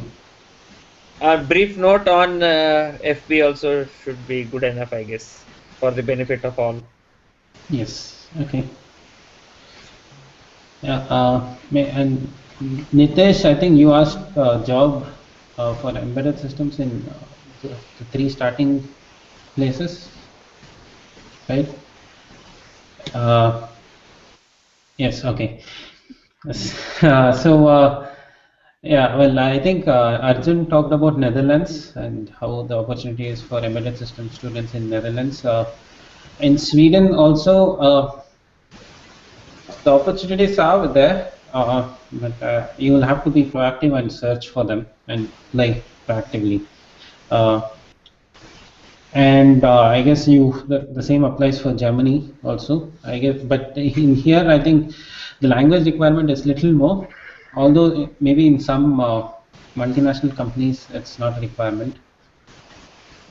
A brief note on FB also should be good enough, I guess, for the benefit of all. Yes. Okay. Yeah. And Nitesh, I think you asked job for embedded systems in the three starting places, right? Yes, okay. Yes. Yeah, well, I think Arjun talked about Netherlands and how the opportunity is for embedded system students in Netherlands. In Sweden also, the opportunities are there, but you will have to be proactive and search for them and apply proactively. Uh, and I guess the same applies for Germany also. I guess, but in here I think the language requirement is little more. Although maybe in some multinational companies it's not a requirement.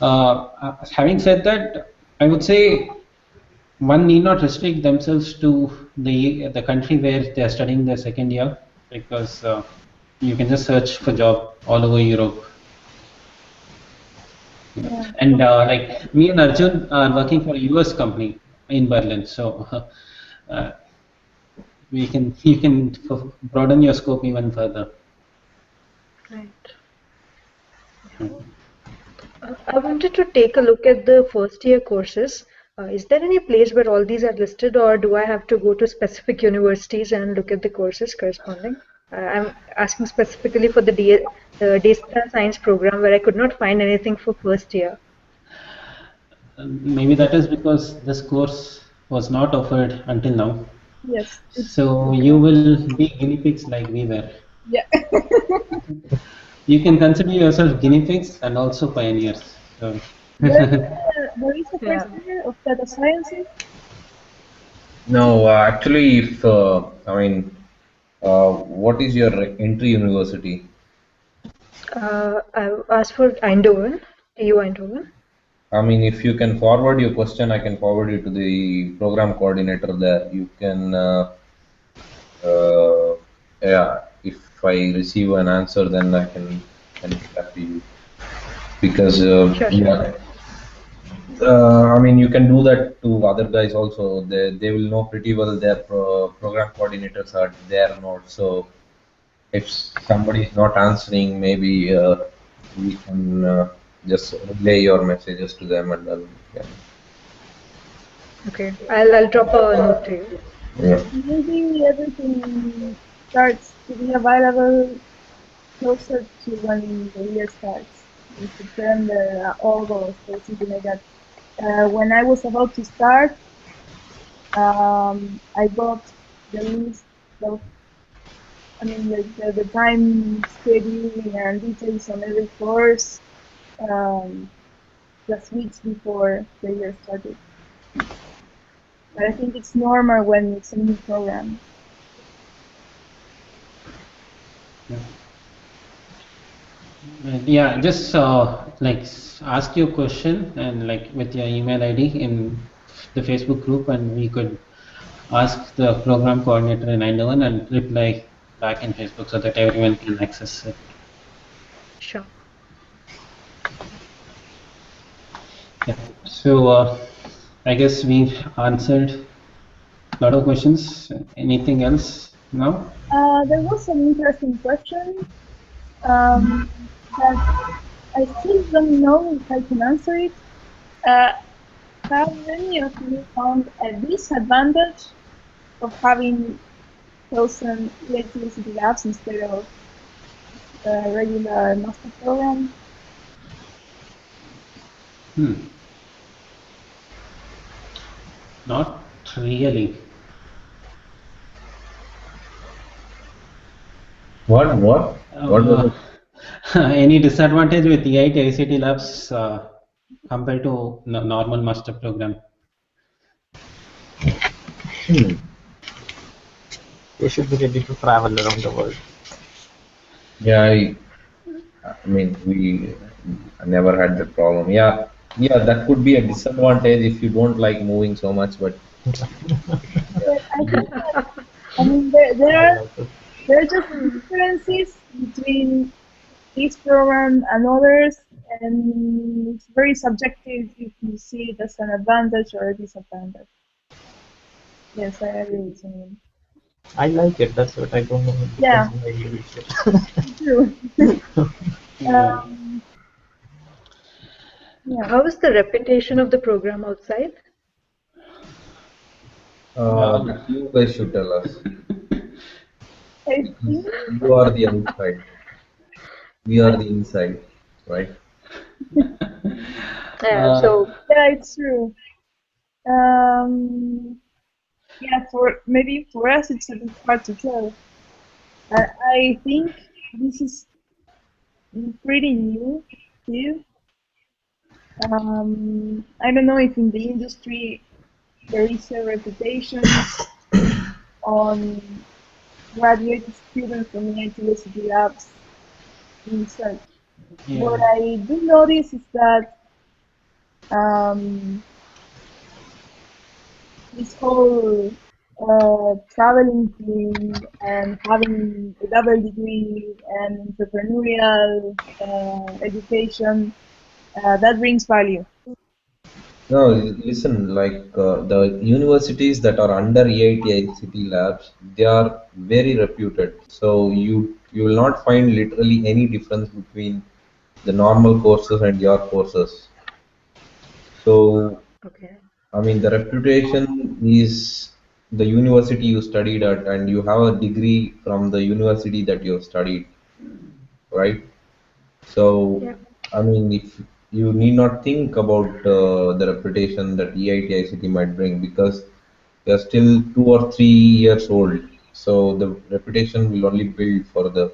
Having said that, I would say one need not restrict themselves to the country where they are studying their second year, because you can just search for job all over Europe. Yeah. And like me and Arjun are working for a US company in Berlin, so we can you can broaden your scope even further. Right. I wanted to take a look at the first year courses. Is there any place where all these are listed, or do I have to go to specific universities and look at the courses corresponding? I'm asking specifically for the data science program, where I could not find anything for first year. Maybe that is because this course was not offered until now. Yes. So you will be guinea pigs like we were. Yeah. You can consider yourself guinea pigs and also pioneers. So There is a first Yeah. year of data sciences. No, actually, if I mean, what is your entry university? I asked for Eindhoven, TU Eindhoven. I mean, if you can forward your question, I can forward it to the program coordinator there. You can, yeah, if I receive an answer, then I can send it back to you. Because, Sure. yeah, I mean, you can do that to other guys also. They will know pretty well their program coordinators are there or not. So if somebody is not answering, maybe we can just relay your messages to them, and then yeah. Okay. I'll drop a note to you. Yeah. Maybe everything starts to be available closer to when the year starts, in September, August, or something like that. When I was about to start, I got the list of, I mean, the time scheduling and details on every course just weeks before the year started. But I think it's normal when it's a new program. yeah, just like ask your question and like with your email ID in the Facebook group, and we could ask the program coordinator in Eindhoven and reply back in Facebook so that everyone can access it. Sure. Yeah. So I guess we've answered a lot of questions. Anything else now? There was an interesting question that I still don't know if I can answer it. Have any of you found a disadvantage of having chosen EIT ICT Labs instead of the regular master program? Not really. What? What was it? Any disadvantage with EIT ICT Labs compared to normal master program? They should be ready to travel around the world. Yeah, I mean, we never had that problem. Yeah, yeah, that could be a disadvantage if you don't like moving so much. But But I think that, I mean, there are just differences between this program and others, and it's very subjective if you see it as an advantage or a disadvantage. Yes, I agree with you. I like it. That's what I don't know. Yeah. Why you use it. True. Yeah. Yeah. How is the reputation of the program outside? You guys should tell us. I think You are the outside. We are the inside, right? Yeah, so yeah, it's true. Yeah, maybe for us it's a bit hard to tell. I think this is pretty new too. I don't know if in the industry there is a reputation on graduate students from EIT ICT Labs research. Yeah. What I do notice is that this whole traveling thing and having a double degree and entrepreneurial education, that brings value. No, listen, like the universities that are under EIT ICT Labs, they are very reputed. So you will not find literally any difference between the normal courses and your courses. So, okay. I mean, the reputation is the university you studied at, and you have a degree from the university that you have studied, right? So, Yeah. I mean, if you need not think about the reputation that EIT ICT might bring, because you're still 2 or 3 years old. So the reputation will only build further.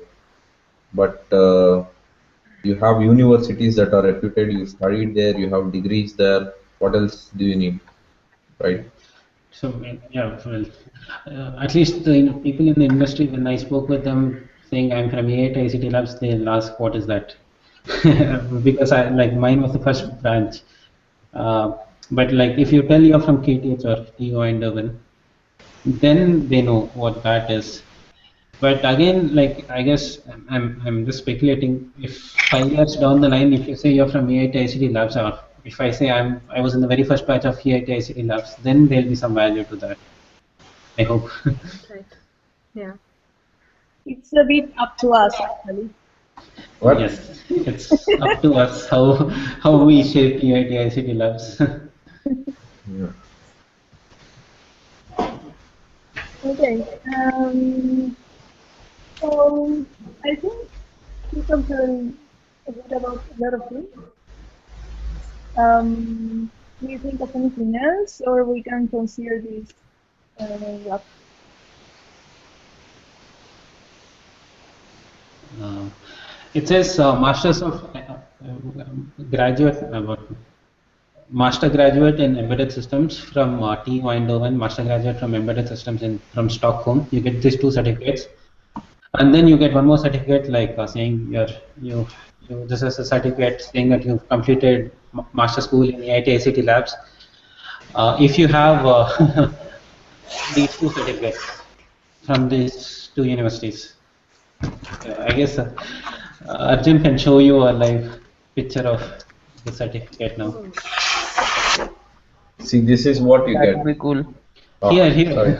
But you have universities that are reputed, you studied there, you have degrees there. What else do you need, right? So yeah, well, at least the people in the industry, when I spoke with them saying I'm from EIT ICT Labs, they'll ask what is that, because I like mine was the first branch. But like if you tell you're from KTH or TO Eindhoven, then they know what that is. But again, like I guess I'm just speculating. If 5 years down the line, if you say you're from EIT ICT Labs, or if I say I was in the very first batch of EIT ICT Labs, then there'll be some value to that. I hope. Right. Yeah. It's a bit up to us, actually. What? Yes, it's up to us how we shape EIT ICT Labs. Yeah. Okay. So I think we can tell a bit about a lot of things. Do you think of anything else, or we can consider this wrap? It says Masters of Graduate, Master Graduate in Embedded Systems from TU Eindhoven, Master Graduate from Embedded Systems from Stockholm. You get these 2 certificates, and then you get one more certificate like saying this is a certificate saying that you've completed master school in EIT ICT Labs. If you have these 2 certificates from these 2 universities, I guess Arjun can show you a live picture of the certificate now. See, this is what you That get. would be cool. Oh, Here. sorry.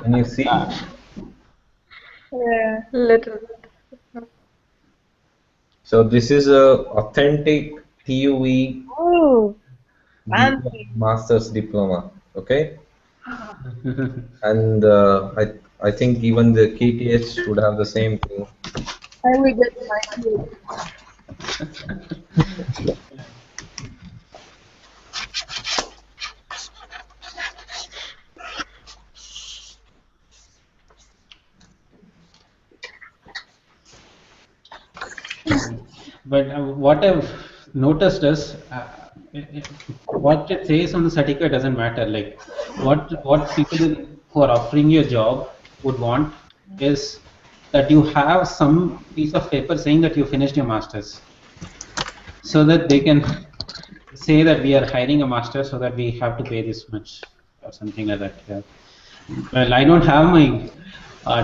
Can you see? Yeah. Little. So this is a authentic TUE Oh, fancy. master's diploma. Okay. And I think even the KTH should have the same thing. I will get my PhD. But what I've noticed is what it says on the certificate doesn't matter. Like what people who are offering you a job would want is that you have some piece of paper saying that you finished your masters, so that they can say that we are hiring a master, so that we have to pay this much or something like that. Yeah. Well, I don't have my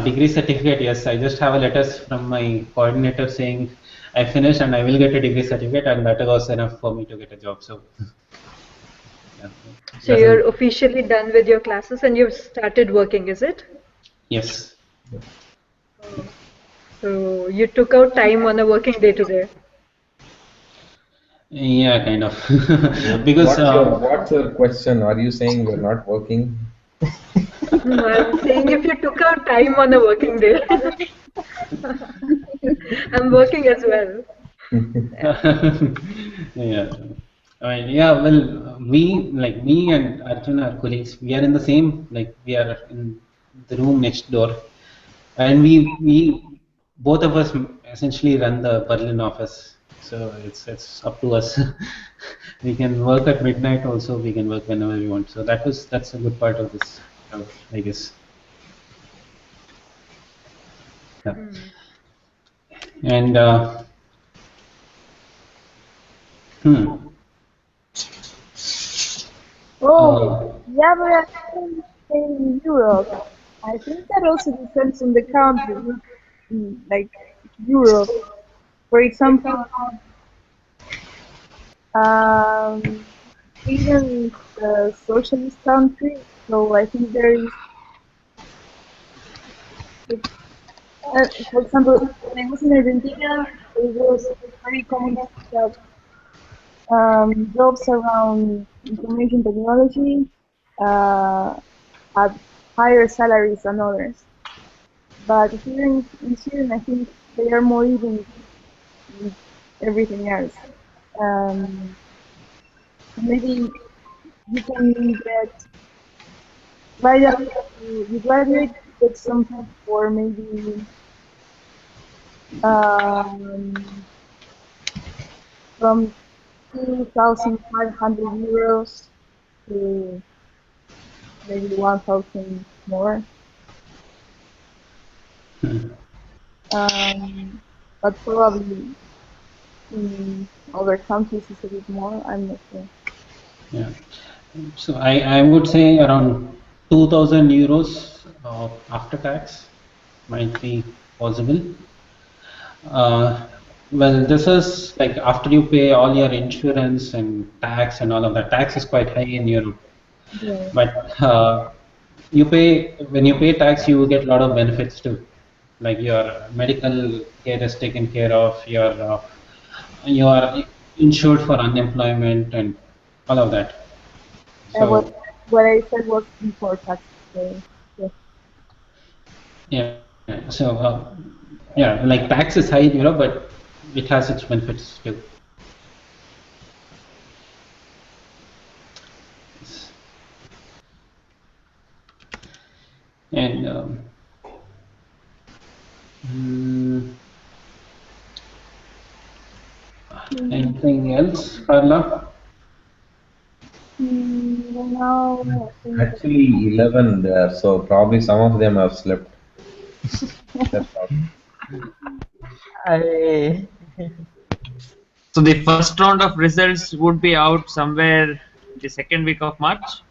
degree certificate. Yes, I just have a letter from my coordinator saying I finished and I will get a degree certificate, and that was enough for me to get a job. So So you're officially done with your classes and you've started working, is it? Yes. So you took out time on a working day today. Yeah, kind of. Because what's your question? Are you saying you're not working? No, I'm saying if you took out time on a working day. I'm working as well. Yeah. I mean, yeah, well, like me and Arjun are colleagues. We are in the same, like we are in the room next door, and we both of us essentially run the Berlin office. So it's up to us. We can work at midnight also. We can work whenever we want. So that's a good part of this job, I guess. Yeah. And Oh, yeah, but I think in Europe. I think that also depends on the country, like Europe. For example, Sweden is a socialist country, so I think there is, for example, when I was in Argentina, it was very common to have jobs around information technology at higher salaries than others. But here in Sweden, I think they are more even with everything else. Maybe you can get right after you graduate, get something for maybe from 2,500 euros to maybe 1,000 more. But probably in other countries it's a bit more. I'm not sure. yeah. So I would say around 2,000 euros after tax might be possible. Well, this is like after you pay all your insurance and tax and all of that. Tax is quite high in Europe, Yeah. but when you pay tax, you get a lot of benefits too. Like your medical care is taken care of. You are insured for unemployment and all of that. So what I said was before tax. So, yeah. yeah, so yeah, like tax is high in Europe, but it has its benefits too. And anything else, Carla? No, I think Actually, 11 there, so probably some of them have slept. That's all. So the first round of results would be out somewhere the second week of March,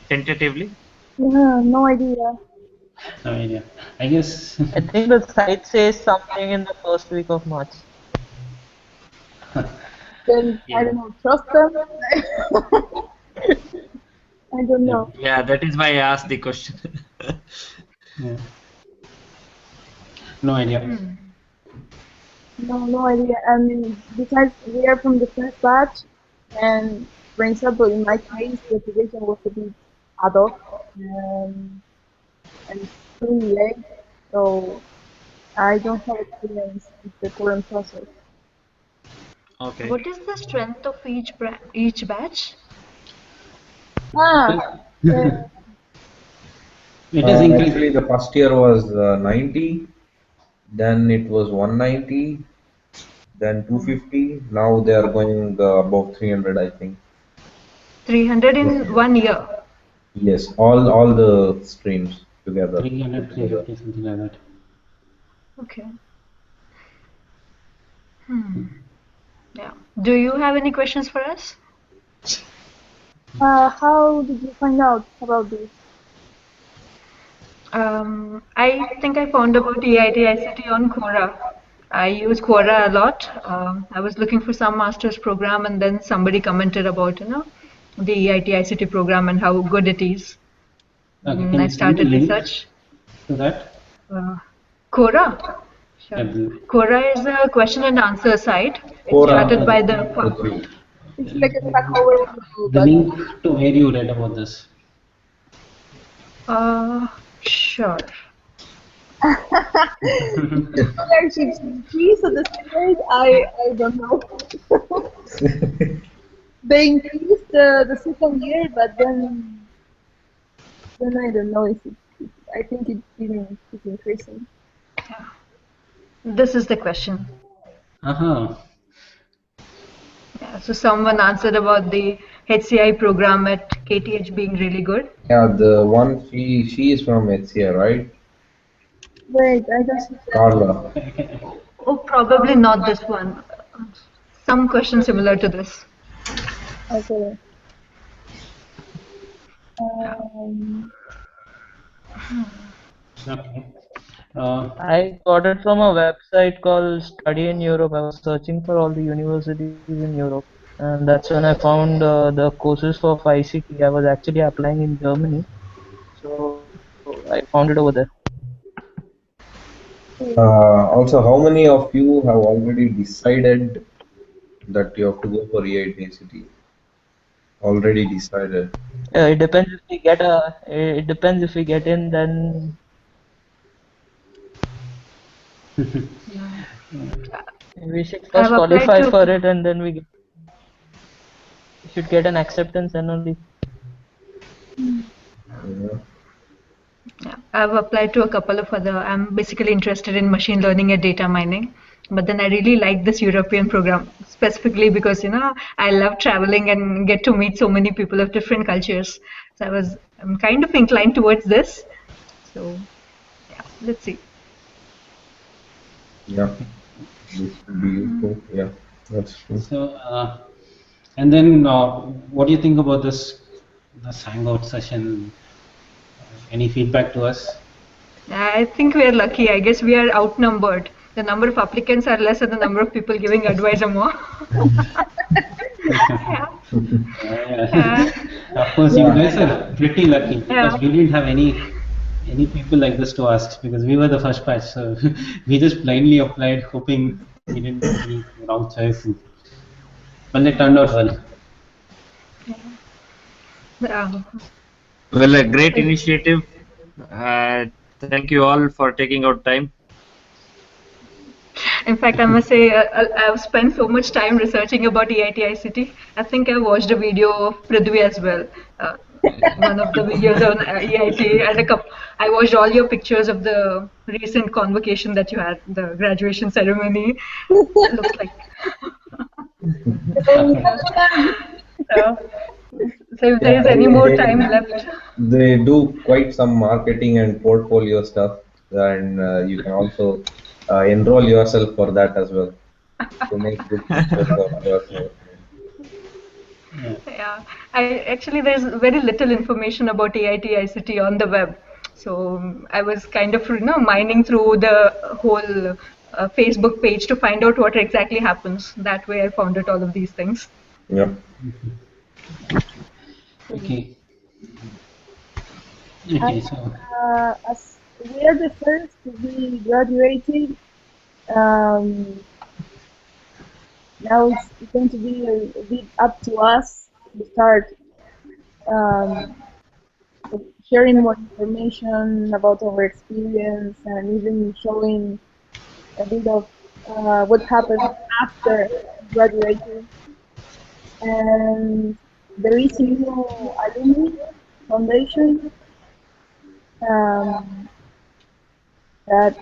tentatively. Yeah, no idea. No idea. I guess. I think the site says something in the first week of March. Then I don't know, trust them. I don't know. Yeah, that is why I asked the question. Yeah. No idea. No idea. And besides, we are from the first batch, and for example, in my case, the application was a bit ad hoc and pretty late, so I don't have experience with the current process. Okay. What is the strength of each batch? It is increasing. Actually, the first year was 90, then it was 190, then 250. Now they are going above 300, I think. 300 in 1 year. Yes, all the streams together. 300, 350, something like that. Okay. Yeah. Do you have any questions for us? How did you find out about this? I think I found about EIT ICT on Quora. I use Quora a lot. I was looking for some master's program, and then somebody commented about, the EIT ICT program and how good it is. Okay, And can I you send the started link research. to that? Quora. Sure. Yeah, Quora is a question and answer site. It Quora. started by the Prithvi. It's like a Stack Overflow, the but link to where you read about this. sure. scholarships increase at the same rate. I don't know. They increased the second year, but then I don't know if I think it didn't keep increasing. This is the question. Uh-huh. Yeah, so someone answered about the HCI program at KTH being really good. Yeah, the one she is from HCA, right? Wait, I don't see that. Carla. Oh, probably not this one. Some question similar to this. Okay. Okay. I got it from a website called Study in Europe. I was searching for all the universities in Europe, and that's when I found the courses for ICT. I was actually applying in Germany, so I found it over there. Also, how many of you have already decided that you have to go for EIT ICT? Already decided. It depends if we get a. It depends if we get in, then we should first I've applied qualify to for it, and then we should get an acceptance, and only. Yeah. Yeah, I've applied to a couple of other. I'm basically interested in machine learning and data mining, but then I really like this European program specifically because I love traveling and get to meet so many people of different cultures. So I'm kind of inclined towards this. So yeah, let's see. Yeah. This would be useful. Yeah, that's true. So, and then what do you think about this Hangout session? Any feedback to us? I think we are lucky. I guess we are outnumbered. The number of applicants are less and the number of people giving advice are more. Of course, you guys are pretty lucky because we didn't have any people like this to ask because we were the first batch. So we just blindly applied, hoping we didn't make any wrong choice. But it turned out well. Well, a great initiative. Thank you all for taking out time. In fact, I must say I've spent so much time researching about EIT ICT. I think I watched a video of Prithivi as well. One of the videos on EIT, and I watched all your pictures of the recent convocation that you had, the graduation ceremony. It looks like. So if there is any more time left. They do quite some marketing and portfolio stuff, and you can also enroll yourself for that as well to make good pictures of yourself. Yeah, there's very little information about EIT ICT on the web. So I was kind of mining through the whole Facebook page to find out what exactly happens. That way I found out all of these things. Yeah. Okay. So as we are the first to be graduated, now it's going to be a bit up to us to start sharing more information about our experience and even showing a bit of what happened after graduating. And there is a new alumni foundation that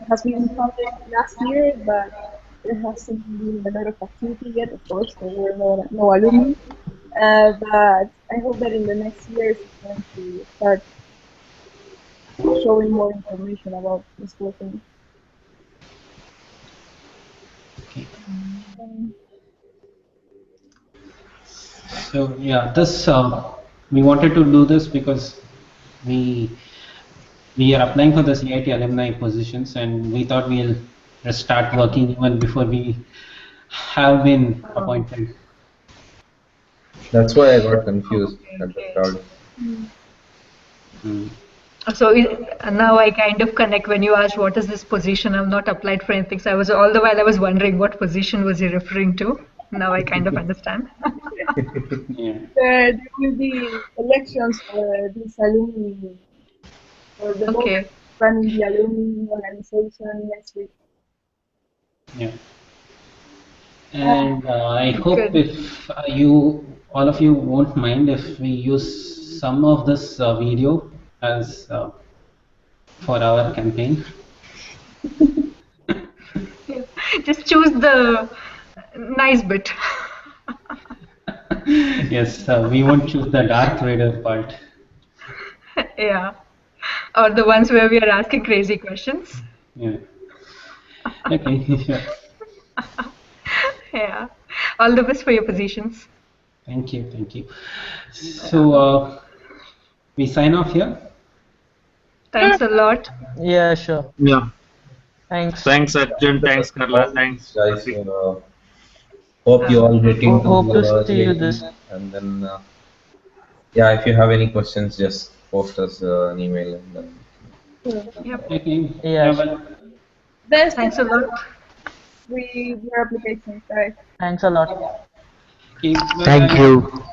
has been founded last year, but there hasn't been a lot of activity yet. Of course, there were no alumni. But I hope that in the next years it's going to start showing more information about this whole thing. Okay. So yeah, this we wanted to do this because we are applying for the EIT alumni positions, and we thought we'll start working even before we have been appointed. That's why I got confused at the start. So now I kind of connect when you asked what is this position. I've not applied for anything. So I was all the while I was wondering what position was he referring to. Now I kind of understand. Yeah. There will be elections for this alumni, for the board Okay. running the alumni organization next week. Yeah. And I hope Good. if all of you won't mind if we use some of this video as for our campaign. Just choose the nice bit. Yes, we won't choose the Darth Vader part. Yeah. Or the ones where we are asking crazy questions. Yeah. Okay, sure. Yeah. All the best for your positions. Thank you, thank you. So we sign off here. Thanks a lot. Yeah, sure. Yeah. Thanks. Thanks, Arjun. Thanks, Carla. Thanks, Guys, Prithivi. hope you all get into Hope to see you early, this. and then yeah, if you have any questions, just post us an email and then. Yep. Okay. Yeah, Well, Best Thanks a lot. with your applications, guys. thanks a lot. okay, Thank bye-bye. you.